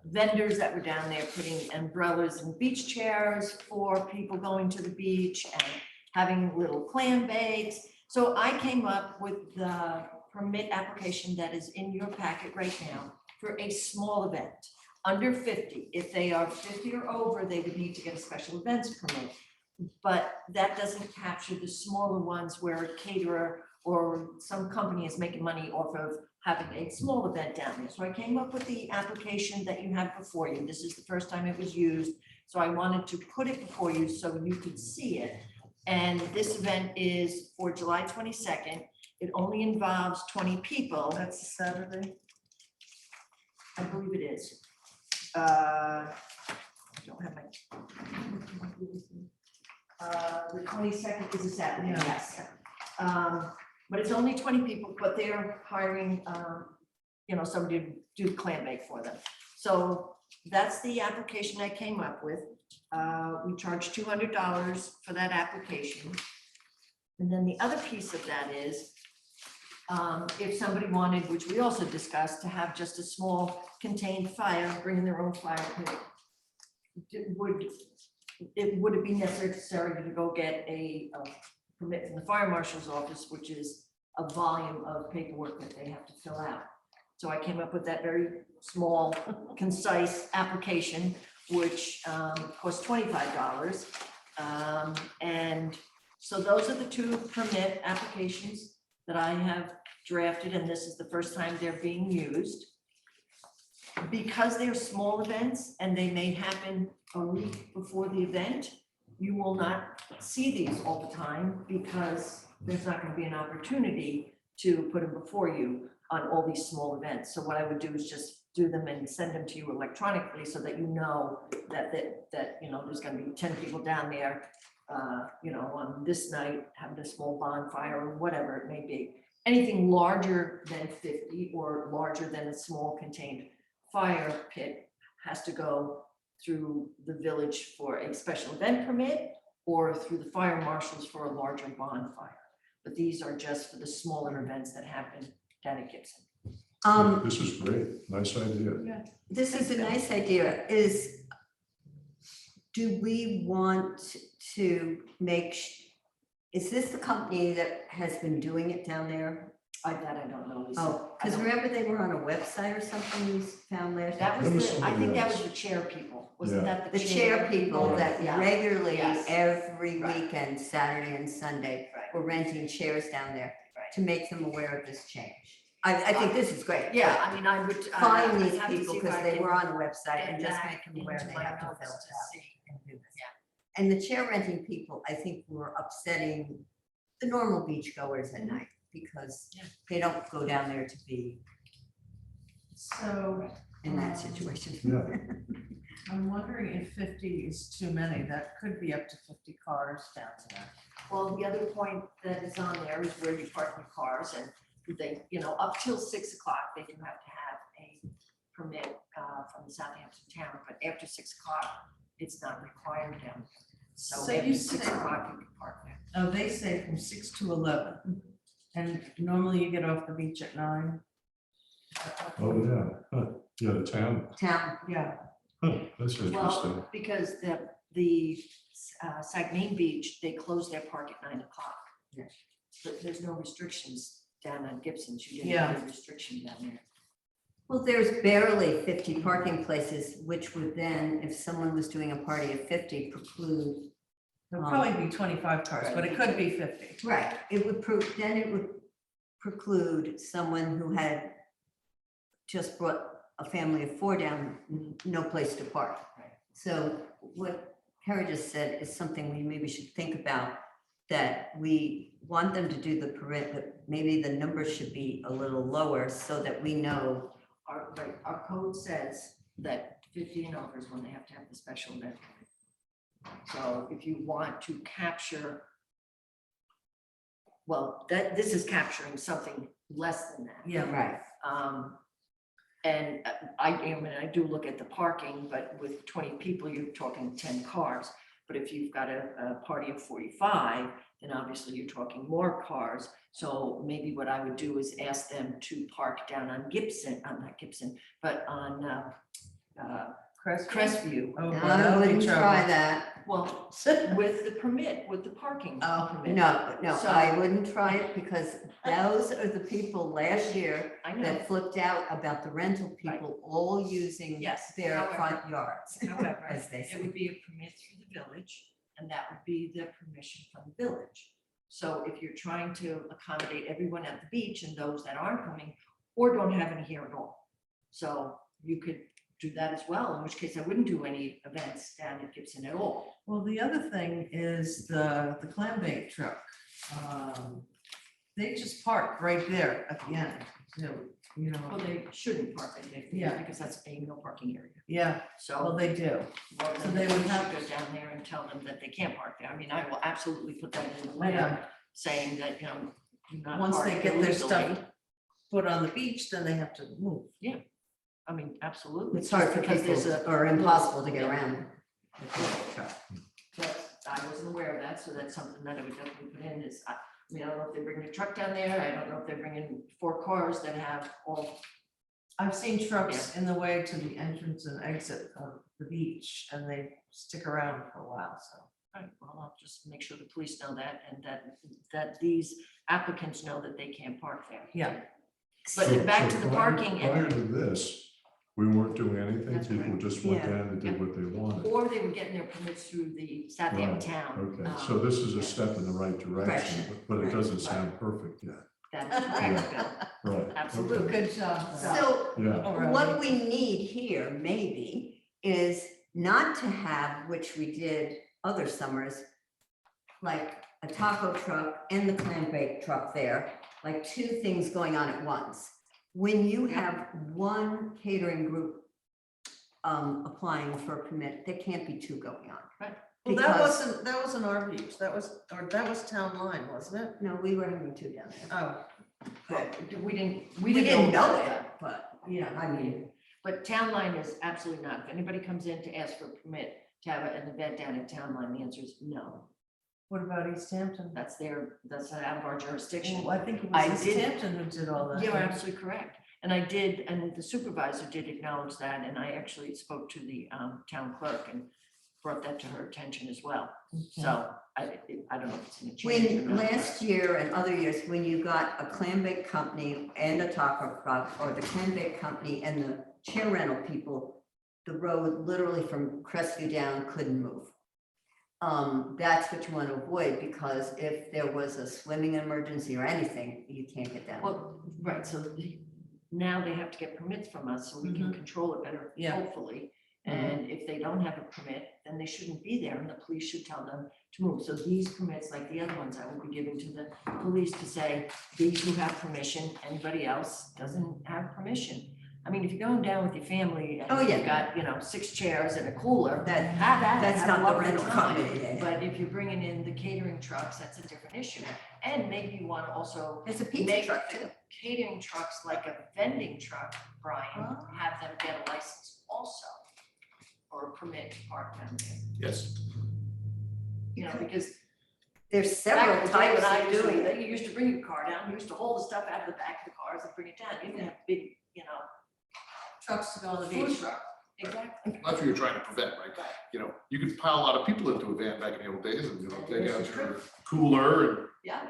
vendors that were down there putting umbrellas and beach chairs for people going to the beach and having little clam bakes. So I came up with the permit application that is in your packet right now for a small event, under 50. If they are 50 or over, they would need to get a special events permit. But that doesn't capture the smaller ones where a caterer or some company is making money off of having a small event down there. So I came up with the application that you have before you. This is the first time it was used. So I wanted to put it before you so you could see it. And this event is for July 22nd. It only involves 20 people. That's a Saturday. I believe it is. I don't have my. The 22nd is a Saturday, Yeah. yes. But it's only 20 people, but they're hiring, somebody to do clam bake for them. So that's the application I came up with. We charge $200 for that application. And then the other piece of that is, if somebody wanted, which we also discussed, to have just a small contained fire, bringing their own fire pit, would it be necessary to go get a permit from the fire marshal's office, which is a volume of paperwork that they have to fill out. So I came up with that very small, concise application, which costs $25. And so those are the two permit applications that I have drafted, and this is the first time they're being used. Because they're small events and they may happen a week before the event, you will not see these all the time because there's not going to be an opportunity to put them before you on all these small events. So what I would do is just do them and send them to you electronically so that you know that there's going to be 10 people down there, on this night having a small bonfire or whatever it may be. Anything larger than 50 or larger than a small contained fire pit has to go through the village for a special event permit or through the fire marshals for a larger bonfire. But these are just for the smaller events that happen down at Gibson. This is great, nice idea. This is a nice idea, do we want to is this the company that has been doing it down there? I don't know. Lisa. Oh, I because don't- remember they were on a website or something we found last? That There was was I think somebody that else. was the chair people. Wasn't Yeah. that The chair people that Yeah. regularly, Yes. every Right. weekend, Saturday and Sunday, Right. were renting chairs down there Right. to make them aware of this change. I think this is great. Yeah, I mean, I would. Find I'd these have to people see if because I they can were on the website get and just back make them aware into they my have to notes fill to it out see. and do this. Yeah. And the chair renting people, I think, were upsetting the normal beachgoers at night because Yeah. they don't go down there to be So in that situation. Yeah. I'm wondering if 50 is too many. That could be up to 50 cars down there. Well, the other point that is on there is where you park your cars, and they, up till 6 o'clock, they do have to have a permit from the Southampton town, but after 6 o'clock, it's not required down. So So after you 6 say- o'clock, you can park there. Oh, they say from 6 to 11. And normally you get off the beach at 9. Oh, yeah, huh. Yeah, the town, Town, Yeah. huh. That's interesting. Well, because the Saguenay Beach, they close their park at 9 o'clock. Yes. But there's no restrictions down on Gibson's. You didn't Yeah. have a restriction down there. well, there's barely 50 parking places, which would then, if someone was doing a party of 50, preclude. There'll probably be 25 cars, but it could be 50. Right, it would then it would preclude someone who had just brought a family of 4 down, no place to park. Right. So what Kara just said is something we maybe should think about, that we want them to do the permit, but maybe the number should be a little lower so that we know. Our code says that 50 and over is when they have to have the special event. So if you want to capture, well, this is capturing something less than that. Yeah. Right. And I do look at the parking, but with 20 people, you're talking 10 cars. But if you've got a party of 45, then obviously you're talking more cars. So maybe what I would do is ask them to park down on Gibson, not Gibson, but on Crestview. Oh, boy, I that'll be wouldn't trouble. try that. Well, with the permit, with the parking Oh, permit. no, So- I wouldn't try it because those are the people last year I know. that flipped out about the rental people all using Yes, their however- front yards. However, As they it say. would be a permit through the village, and that would be the permission from the village. So if you're trying to accommodate everyone at the beach and those that aren't coming, or don't have any here at all. So you could do that as well, in which case I wouldn't do any events down at Gibson at all. Well, the other thing is the clam bake truck. They just park right there at the end, you Well, know, they shouldn't park it there, Yeah. because that's a no parking area. yeah, well, So. they do. Well, So then they we would should have- go down there and tell them that they can't park there. I mean, I will absolutely put that in the letter, Yeah. saying that, do not Once park they get their stuff illegally. put on the beach, then they have to move. I mean, absolutely. It's hard just for because there's people, a- or impossible to get Yeah. around. But I wasn't aware of that, so that's something that I would definitely put in is, I mean, I don't know if they bring a truck down there. I don't know if they're bringing 4 cars that have all. I've seen trucks in the way to the entrance and exit of the beach, and they stick around for a while, so. Right, well, I'll just make sure the police know that, and that these applicants know that they can't park there. Yeah. But back to the prior- parking Prior and, to this, we weren't doing anything, That's people correct. just went Yeah. down and did what they wanted. or they were getting their permits through the Southampton Right, town. Okay, so this is yeah. a step in the right direction, but it Right. doesn't sound perfect yet. That's correct, Bill. Right. Absolutely. Good job. So Yeah, what we need here maybe is not to have, which we did other summers, like a taco truck and the clam bake truck there, like 2 things going on at once. When you have one catering group applying for a permit, there can't be 2 going on. Well, that Because- wasn't our views, that was town line, wasn't it? No, we were having 2 down there. Oh, We didn't. We didn't know about that, but yeah. I mean, But town line is absolutely not. If anybody comes in to ask for a permit to have an event down at town line, the answer is no. What about East Hampton? That's out of our jurisdiction. Well, I think it I was East did- Hampton who did all that. You're absolutely correct. And I did, and the supervisor did acknowledge that, and I actually spoke to the town clerk and brought that to her attention as well. So I don't know if it's gonna change. or when not. last year and other years, when you got a clam bake company and a taco truck, or the clam bake company and the chair rental people, the road literally from Crestview down couldn't move. That's what you want to avoid, because if there was a swimming emergency or anything, you can't get down. Well, right, so now they have to get permits from us, so we can control it better, Yeah. hopefully. And if they don't have a permit, then they shouldn't be there, and the police should tell them to move. So these permits, like the other ones, I will be giving to the police to say, these who have permission, anybody else doesn't have permission. I mean, if you're going down with your family Oh, and yeah. you've got, 6 chairs and a cooler, That- have at it, that's have not a the lovely rental time. company, yeah. But if you're bringing in the catering trucks, that's a different issue. And maybe you want to also There's a pizza make truck the too. catering trucks like a vending truck, Brian, Oh. have them get a license also. Or a permit to park down there, Yes. because There's back several in the day types when I of used doing to, it. you used to bring your car down, you used to hold the stuff out of the back of the cars and bring it down. You didn't have big, Trucks to go on the food beach. truck. Exactly. That's what you're trying to prevent, right? You could pile a lot of people into a van back in the old days and, take out your cooler and. Yeah,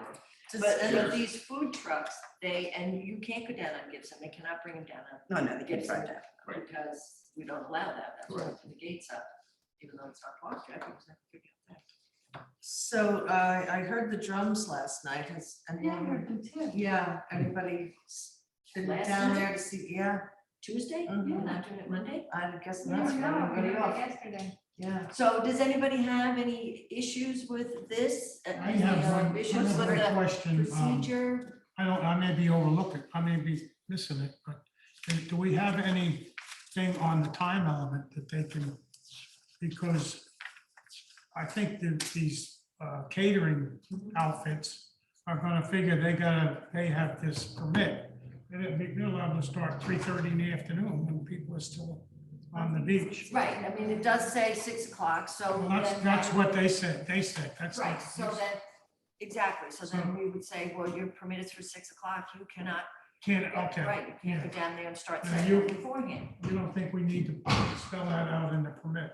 Just- but and and these food trucks, and you can't go down on Gibson, they cannot bring them down on No, they get Gibson. right down. Right. Because we don't allow that, that's why Right. the gates up, even though it's not parked, I think it's figure out that. So I heard the drums last night. Has anyone? them too. Yeah, anybody been Last down night? there to see? Yeah, Tuesday, yeah, Mhm. not doing it Monday. I guess that's everybody off. Yesterday. Yeah. So does anybody have any issues with this? I Any, have issues with one the question. procedure? I may be overlooking, I may be missing it, but do we have anything on the time element that they can, because I think that these catering outfits are gonna figure they have this permit. They're allowed to start 3:30 in the afternoon when people are still on the beach. Right, I mean, it does say 6 o'clock, so. Well, then- that's what they said, that's. Right, so then, exactly, so then we would say, well, you're permitted through 6 o'clock, you cannot. Can't, okay. Right, you can't yeah. go down there and start Now, setting you- up beforehand. You don't think we need to spell that out in the permit?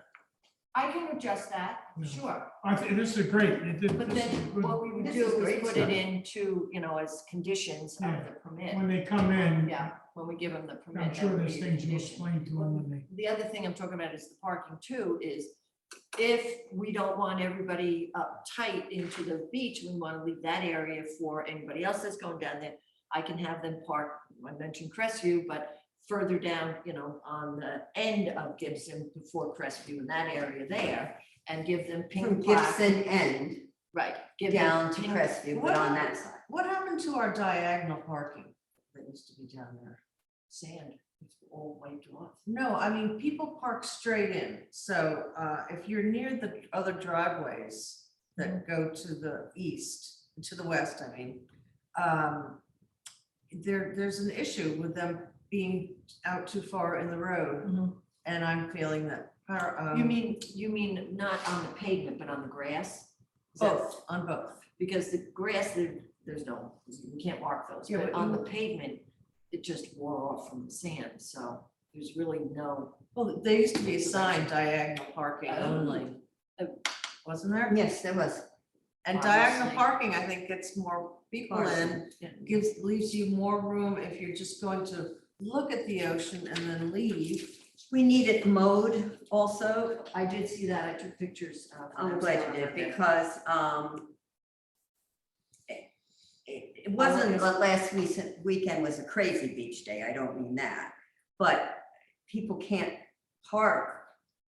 I can adjust that, Yeah. sure, I think this is great. You did- but this then is good. what we would This do is is great put stuff. it into, as conditions of Yeah. the permit. When they come in, Yeah, when we give them the permit. I'm that sure would there's be the things you condition. explain to them when they. The other thing I'm talking about is the parking too, is if we don't want everybody up tight into the beach, we want to leave that area for anybody else that's going down there. I can have them park, I mentioned Crestview, but further down, on the end of Gibson before Crestview in that area there, and give them From pink plaques. Gibson end Right. give them down to pink- Crestview, but on that side. What happened to our diagonal parking that used to be down there? Sand, it's all wiped off. No, I mean, people park straight in, so if you're near the other driveways that go to the east, to the west, I mean, there's an issue with them being out too far in the road, and I'm feeling that. You mean not on the pavement, but on the grass? Is that- Both, on both. Because the grass, there's no, you can't mark those, Yeah, but but on you- the pavement, it just wore off from the sand, so there's really no. Well, there used to be a sign diagonal parking Oh. only. Wasn't there? Yes, there was. And Obviously. diagonal parking, I think, gets more people in, Yeah. leaves you more room if you're just going to look at the ocean and then leave. We need it mowed also. I did see that, I took pictures. I'm glad you did, because it wasn't, the last weekend was a crazy beach day, I don't mean that. But people can't park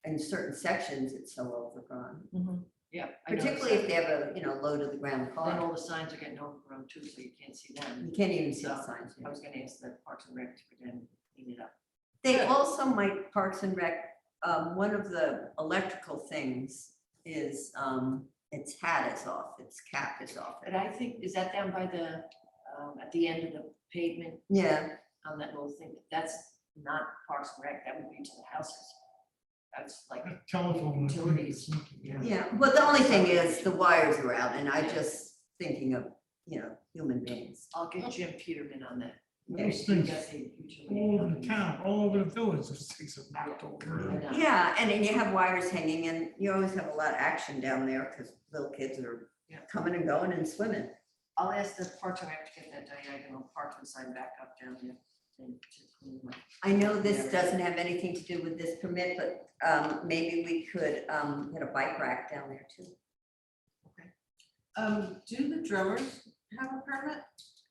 in certain sections, it's so overgrown. Yeah. I noticed Particularly if that. they have a low to the ground Then car. all the signs are getting overgrown too, so you can't see them. You can't even see the So, signs. I was gonna ask the Parks and Rec to put in, clean it up. They also might, Parks and Rec, one of the electrical things is, its hat is off, its cap is off. But I think, is that down by the, at the end of the pavement, Yeah, on that little thing, that's not Parks and Rec, that would be to the houses. That's like, A telephone. Utilities. yeah, but the only thing is the wires are out and I just thinking of, human beings. I'll get Jim Peterman on that. Those He things got the utility all over the companies. town, all over the village, those things are knocked over. I know. Yeah, and then you have wires hanging and you always have a lot of action down there because little kids are Yeah. coming and going and swimming. I'll ask the Parks and Rec to get that diagonal parking sign back up down there. And to clean them up. I know this doesn't have anything to do with this permit, but maybe we could get a bike rack down there too. Do the drummers have a permit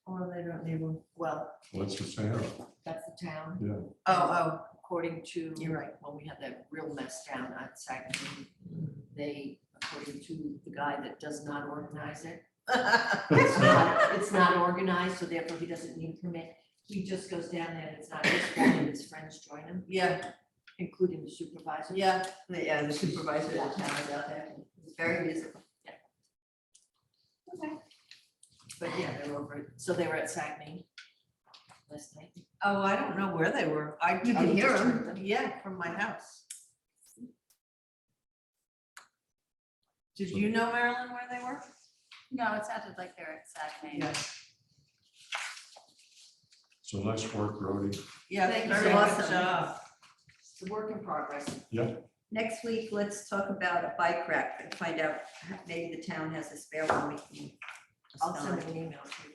or they don't need one? Well, What's the sound? that's the town, Yeah, Oh, according to. You're right. When we had that real mess down at Sagamore, they, according to the guy that does not organize it, oh. it's not organized, so therefore he doesn't need a permit. He just goes down there and it's not his fault and his friends join him, Yeah, including the supervisor. yeah. Yeah, the supervisor of the town is out there. It's very musical. But yeah, they're over, so they were at Sagamore last night. Oh, I don't know where they were. You can hear just 'em. heard them. Yeah, from my house. Did you know, Marilyn, where they were? No, it sounded like they're at Sagamore. so nice work, Rhodey. Yeah, Thank you very so good much. job. It's a work in progress. Next week, let's talk about a bike rack and find out maybe the town has a spare one we can. I'll send assign. an email to you.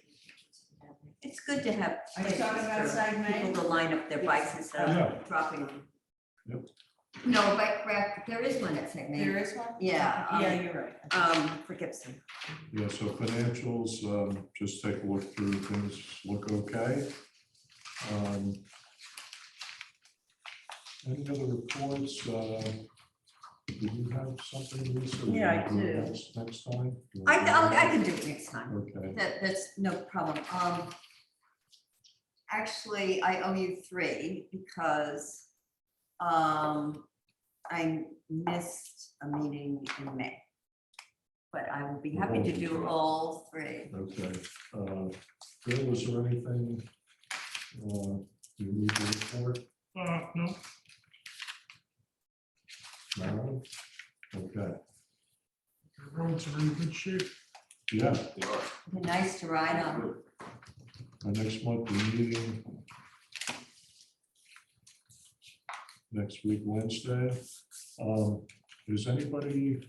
It's good to have. Are you talking about places for Sagamore? People to line up their bikes instead Yeah. of dropping them. Yep. No, bike rack, there is one at Sagamore. There is one? Yeah, Yeah, you're right. for Gibson. Yeah, so financials, just take a look through, things look okay. Any other reports? Do you have something, Lisa? Yeah, I We'll do. Next time? You I want to do can do it next time. that? Okay, That's no problem. Actually, I owe you 3 because I missed a meeting in May. But I will be happy to do all 3. okay. Bill, was there anything you need to report? No, No? Okay, The roads are in good shape. yeah, They are. Be nice to ride on. our next monthly meeting. Next week, Wednesday. Is anybody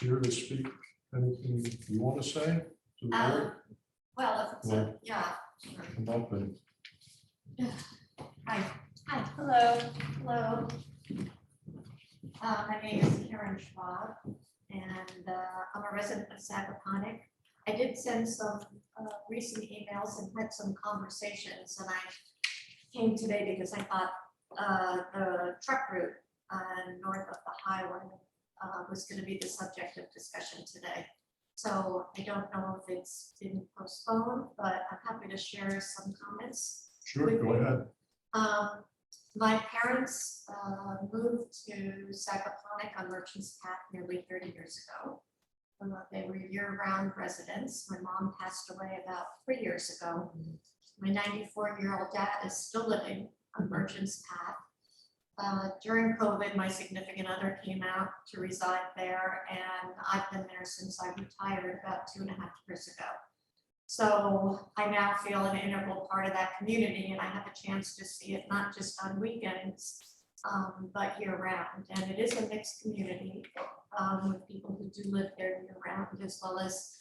here to speak? Anything you want to say? To the board? Well, if it's a, yeah. Come up and, Hi, hello, hello. My name is Karen Schwab, and I'm a resident of Sagaponic. I did send some recent emails and had some conversations, and I came today because I thought the truck route north of the highway was going to be the subject of discussion today. So I don't know if it's been postponed, but I'm happy to share some comments. sure, go ahead. My parents moved to Sagaponic on Merchants Path nearly 30 years ago. They were year-round residents. My mom passed away about 3 years ago. My 94-year-old dad is still living on Merchants Path. During COVID, my significant other came out to reside there, and I've been there since I retired about 2.5 years ago. So I now feel an integral part of that community, and I have a chance to see it not just on weekends, but year round. And it is a mixed community with people who do live there year round, as well as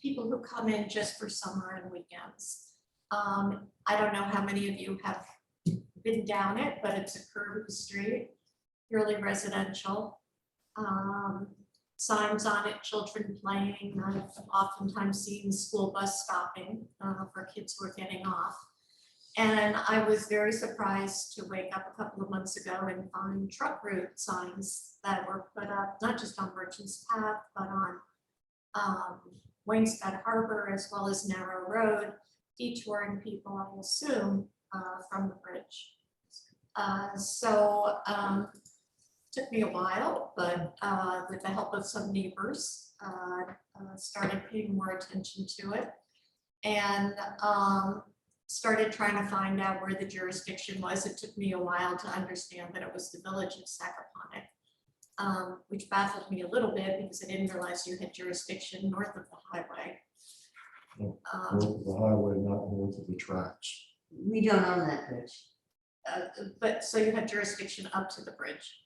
people who come in just for summer and weekends. I don't know how many of you have been down it, but it's a curvy street, purely residential. Signs on it, children playing. I've oftentimes seen school bus stopping for kids who are getting off. And I was very surprised to wake up a couple of months ago and find truck route signs that were put up, not just on Merchants Path, but on Wainscott Harbor, as well as Narrow Road, detouring people, I assume, from the bridge. Took me a while, but with the help of some neighbors, started paying more attention to it, and started trying to find out where the jurisdiction was. It took me a while to understand that it was the village of Sagaponic, which baffled me a little bit because I didn't realize you had jurisdiction north of the highway. North of the highway, not north of the tracks. We don't own that bridge. But so you have jurisdiction up to the bridge.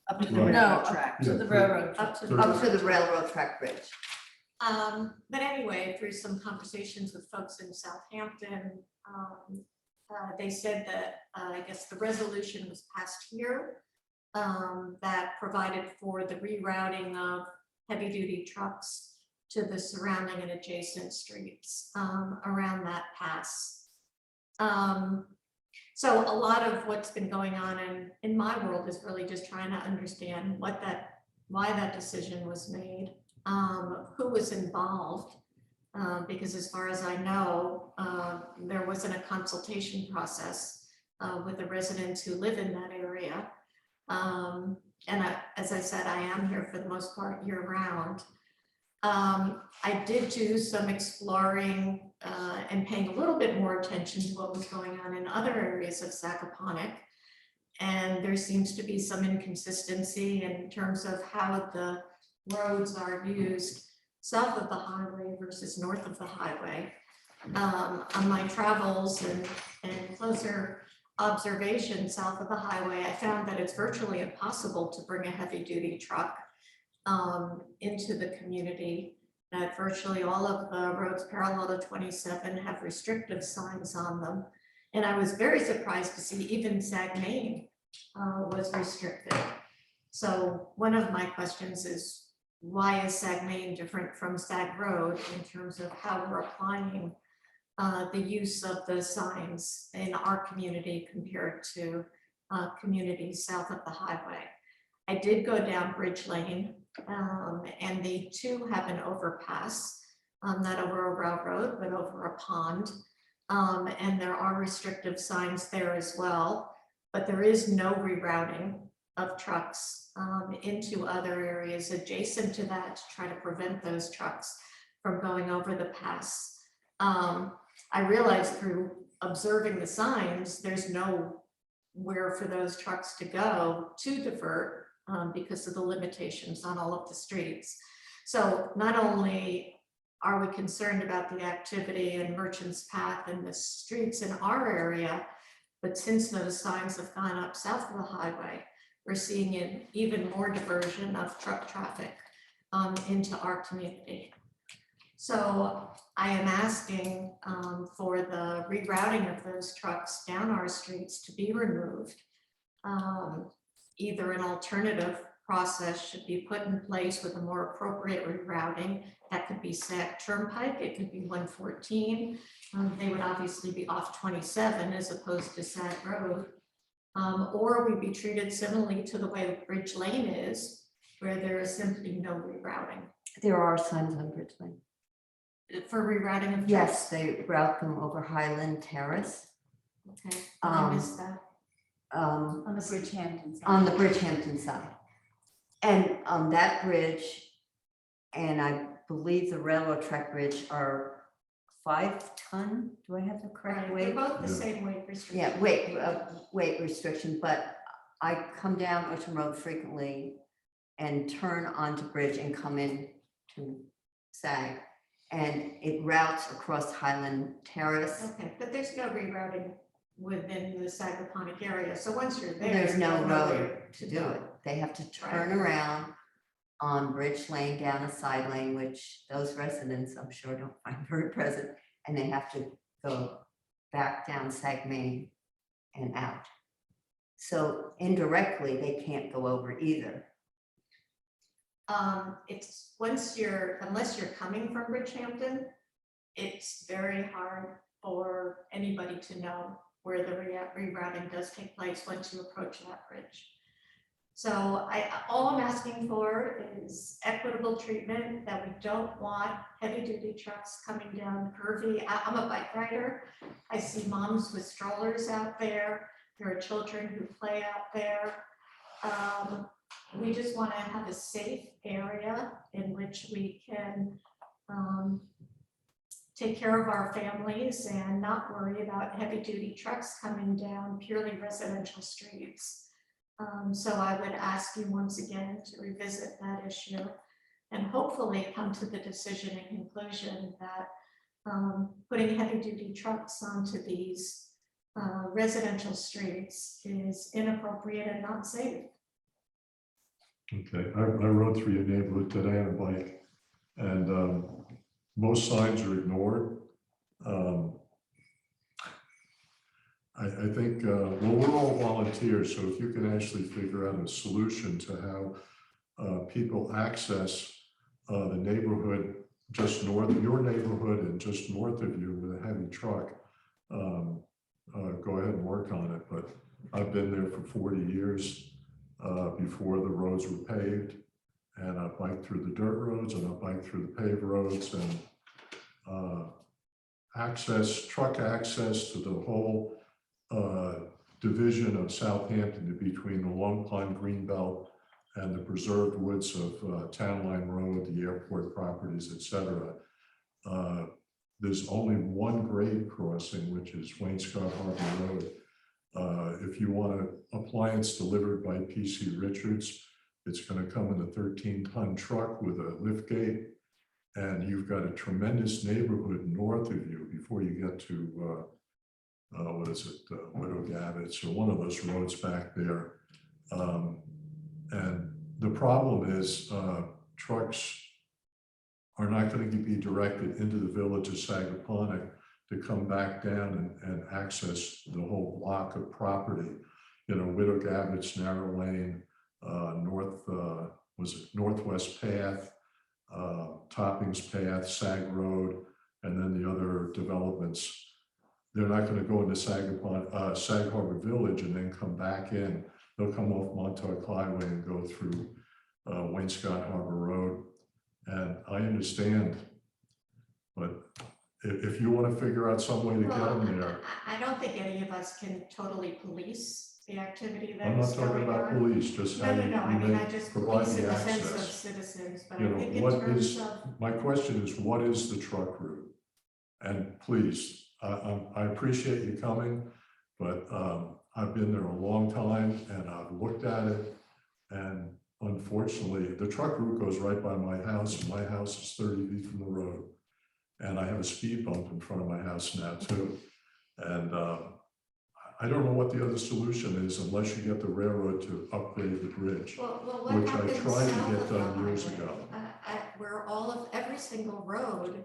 Up to the Right. railroad track. To the railroad. Up to the Up to the railroad track bridge. But anyway, through some conversations with folks in Southampton, they said that, I guess the resolution was passed here that provided for the rerouting of heavy duty trucks to the surrounding and adjacent streets around that pass. So a lot of what's been going on in my world is really just trying to understand why that decision was made, who was involved, because as far as I know, there wasn't a consultation process with the residents who live in that area. As I said, I am here for the most part year round. I did do some exploring and paying a little bit more attention to what was going on in other areas of Sagaponic. And there seems to be some inconsistency in terms of how the roads are used south of the highway versus north of the highway. On my travels and closer observation south of the highway, I found that it's virtually impossible to bring a heavy duty truck into the community. That virtually all of the roads parallel to 27 have restrictive signs on them. And I was very surprised to see even Sag Main was restricted. So one of my questions is, why is Sag Main different from Sag Road in terms of how we're applying the use of the signs in our community compared to communities south of the highway? I did go down Bridge Lane, and they too have an overpass, not over a railroad, but over a pond. And there are restrictive signs there as well, but there is no rerouting of trucks into other areas adjacent to that to try to prevent those trucks from going over the pass. I realized through observing the signs, there's no where for those trucks to go to divert because of the limitations on all of the streets. So not only are we concerned about the activity and Merchants Path and the streets in our area, but since those signs have gone up south of the highway, we're seeing an even more diversion of truck traffic into our community. So I am asking for the rerouting of those trucks down our streets to be removed. Either an alternative process should be put in place with a more appropriate rerouting. That could be Sac Turnpike, it could be 114. They would obviously be off 27 as opposed to Sac Road. Or we be treated similarly to the way Bridge Lane is, where there is simply no rerouting. There are signs on Bridge Lane. For rerouting of trucks? Yes, they route them over Highland Terrace. Okay, I missed that. On On the Bridgehampton side. the Bridgehampton side. And on that bridge, and I believe the railroad track bridge are 5 ton. Do I have the correct Right, they're weight? both the same weight restriction. Yeah, weight restriction, but I come down Ocean Road frequently and turn onto Bridge and come in to SAG. And it routes across Highland Terrace. Okay, but there's no rerouting within the Sagaponic area, so once you're there. There's no you have road nowhere to do it. They have to turn Right. around on Bridge Lane down a side lane, which those residents, I'm sure, don't find very pleasant. And they have to go back down Sag Main and out. So indirectly, they can't go over either. It's unless you're coming from Bridgehampton, it's very hard for anybody to know where the rerouting does take place once you approach that bridge. So all I'm asking for is equitable treatment, that we don't want heavy duty trucks coming down curvy. I'm a bike rider. I see moms with strollers out there. There are children who play out there. We just want to have a safe area in which we can take care of our families and not worry about heavy duty trucks coming down purely residential streets. So I would ask you once again to revisit that issue and hopefully come to the decision and conclusion that putting heavy duty trucks onto these residential streets is inappropriate and not safe. Okay, I rode through your neighborhood today on a bike, and most signs are ignored. I think, well, we're all volunteers, so if you can actually figure out a solution to how people access the neighborhood just north of your neighborhood and just north of you with a heavy truck, go ahead and work on it. But I've been there for 40 years before the roads were paved, and I biked through the dirt roads and I biked through the paved roads, and truck access to the whole division of Southampton between the Long Pond Greenbelt and the preserved woods of Town Line Road, the airport properties, etc. There's only one grade crossing, which is Wainscott Harbor Road. If you want an appliance delivered by PC Richards, it's going to come in a 13-ton truck with a lift gate, and you've got a tremendous neighborhood north of you before you get to what is it, Widow Gavitt's, or one of those roads back there. And the problem is trucks are not going to be directed into the village of Sagaponic to come back down and access the whole block of property. You know, Widow Gavitt's, Narrow Lane, Northwest Path, Toppings Path, Sag Road, and then the other developments. They're not going to go into Sag Harbor Village and then come back in. They'll come off Montauk Highway and go through Wainscott Harbor Road. And I understand, but if you want to figure out some way to get them there. I don't think any of us can totally police the activity that I'm is not talking going about on. police, just how No, you I mean, may I just provide police in the the sense of access. citizens, but You I know, think in what terms is, of. my question is, what is the truck route? And please, I appreciate you coming, but I've been there a long time and I've looked at it. And unfortunately, the truck route goes right by my house and my house is 30 feet from the road. And I have a speed bump in front of my house now too. And I don't know what the other solution is unless you get the railroad to upgrade the bridge, Well, what which I happens tried to south get of the done years highway, ago. Where every single road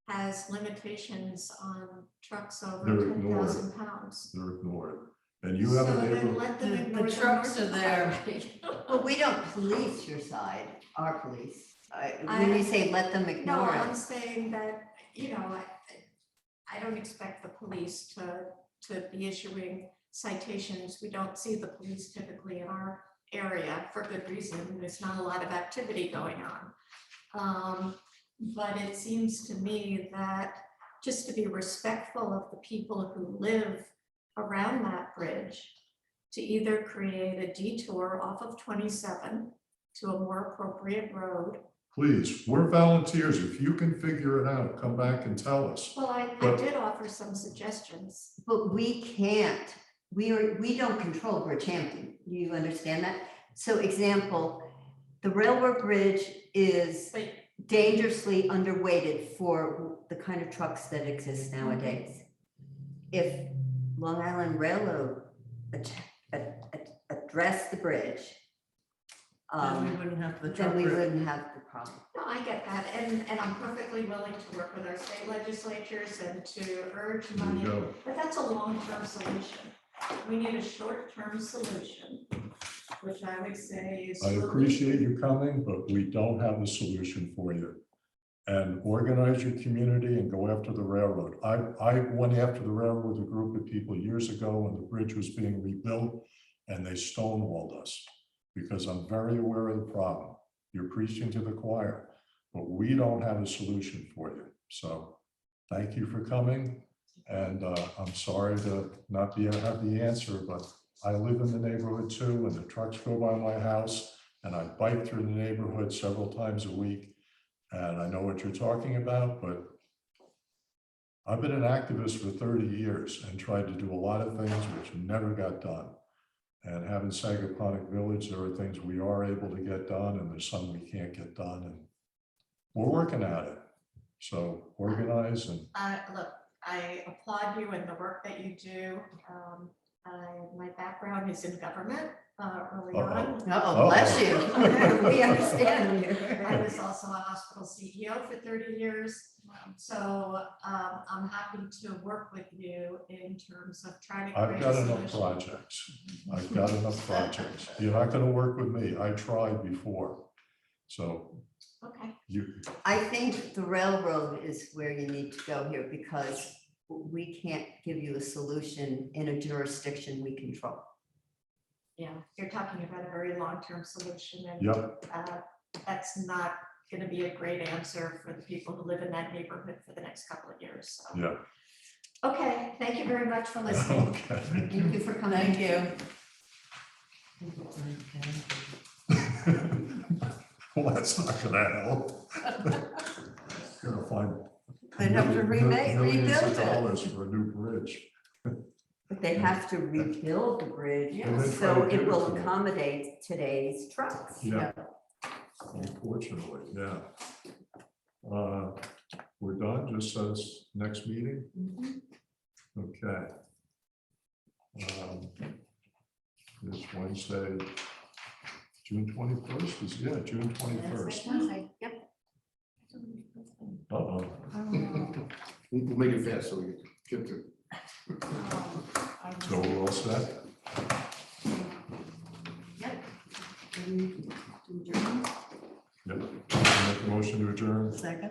has limitations on trucks over They're 10,000 pounds. They're ignored. And you have So a then neighbor, let them The ignore them trucks north of are the there. highway. But we don't police your side, our police. When I- you say let them No, ignore I'm it, saying that, I don't expect the police to be issuing citations. We don't see the police typically in our area for good reason. There's not a lot of activity going on. But it seems to me that just to be respectful of the people who live around that bridge, to either create a detour off of 27 to a more appropriate road. please, we're volunteers. If you can figure it out, come back and tell us. Well, I But- did offer some suggestions. but we can't, we don't control Bridgehampton. You understand that? So example, the railroad bridge is But dangerously underweighted for the kind of trucks that exist nowadays. If Long Island Railroad addressed the bridge, Then we wouldn't have the truck then we route. wouldn't have the problem. no, I get that, and I'm perfectly willing to work with our state legislatures and to urge There you money, go. but that's a long-term solution. We need a short-term solution, which I would say is. I appreciate you coming, but we don't have a solution for you. And organize your community and go after the railroad. I went after the railroad with a group of people years ago when the bridge was being rebuilt and they stonewalled us because I'm very aware of the problem. You're preaching to the choir, but we don't have a solution for you. So thank you for coming. And I'm sorry to not be able to have the answer, but I live in the neighborhood too, and the trucks go by my house and I bike through the neighborhood several times a week. And I know what you're talking about, but I've been an activist for 30 years and tried to do a lot of things which never got done. And having Sagaponic Village, there are things we are able to get done and there's some we can't get done. And we're working at it. So organize and Look, I applaud you in the work that you do. My background is in government early on. Oh, bless you. We understand you. I was also a hospital CEO for 30 years. So I'm happy to work with you in terms of trying to I've create got a enough solution. projects. I've got enough projects. You're not going to work with me. I tried before. So Okay, I think the railroad is where you need to go here because we can't give you a solution in a jurisdiction we control. yeah, you're talking about a very long-term solution and yep, that's not going to be a great answer for the people who live in that neighborhood for the next couple of years. So. yeah. Okay, thank you very much for listening. Okay. Thank you for coming. Thank you. Well, that's not gonna help. Gonna find. They'd have to millions rebuild of it. dollars for a new bridge. But they have to rebuild the bridge, And then so try to it give will to them. accommodate today's trucks. Yeah. Unfortunately, yeah. We're done, just says next meeting. Okay. This Wednesday, June 21st is, yeah, June 21st. Yep. Uh-oh. We'll make it fast so we can get to. So we're all set? Yep. Yep. Make a motion to adjourn. Second.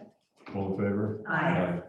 All in favor? Aye.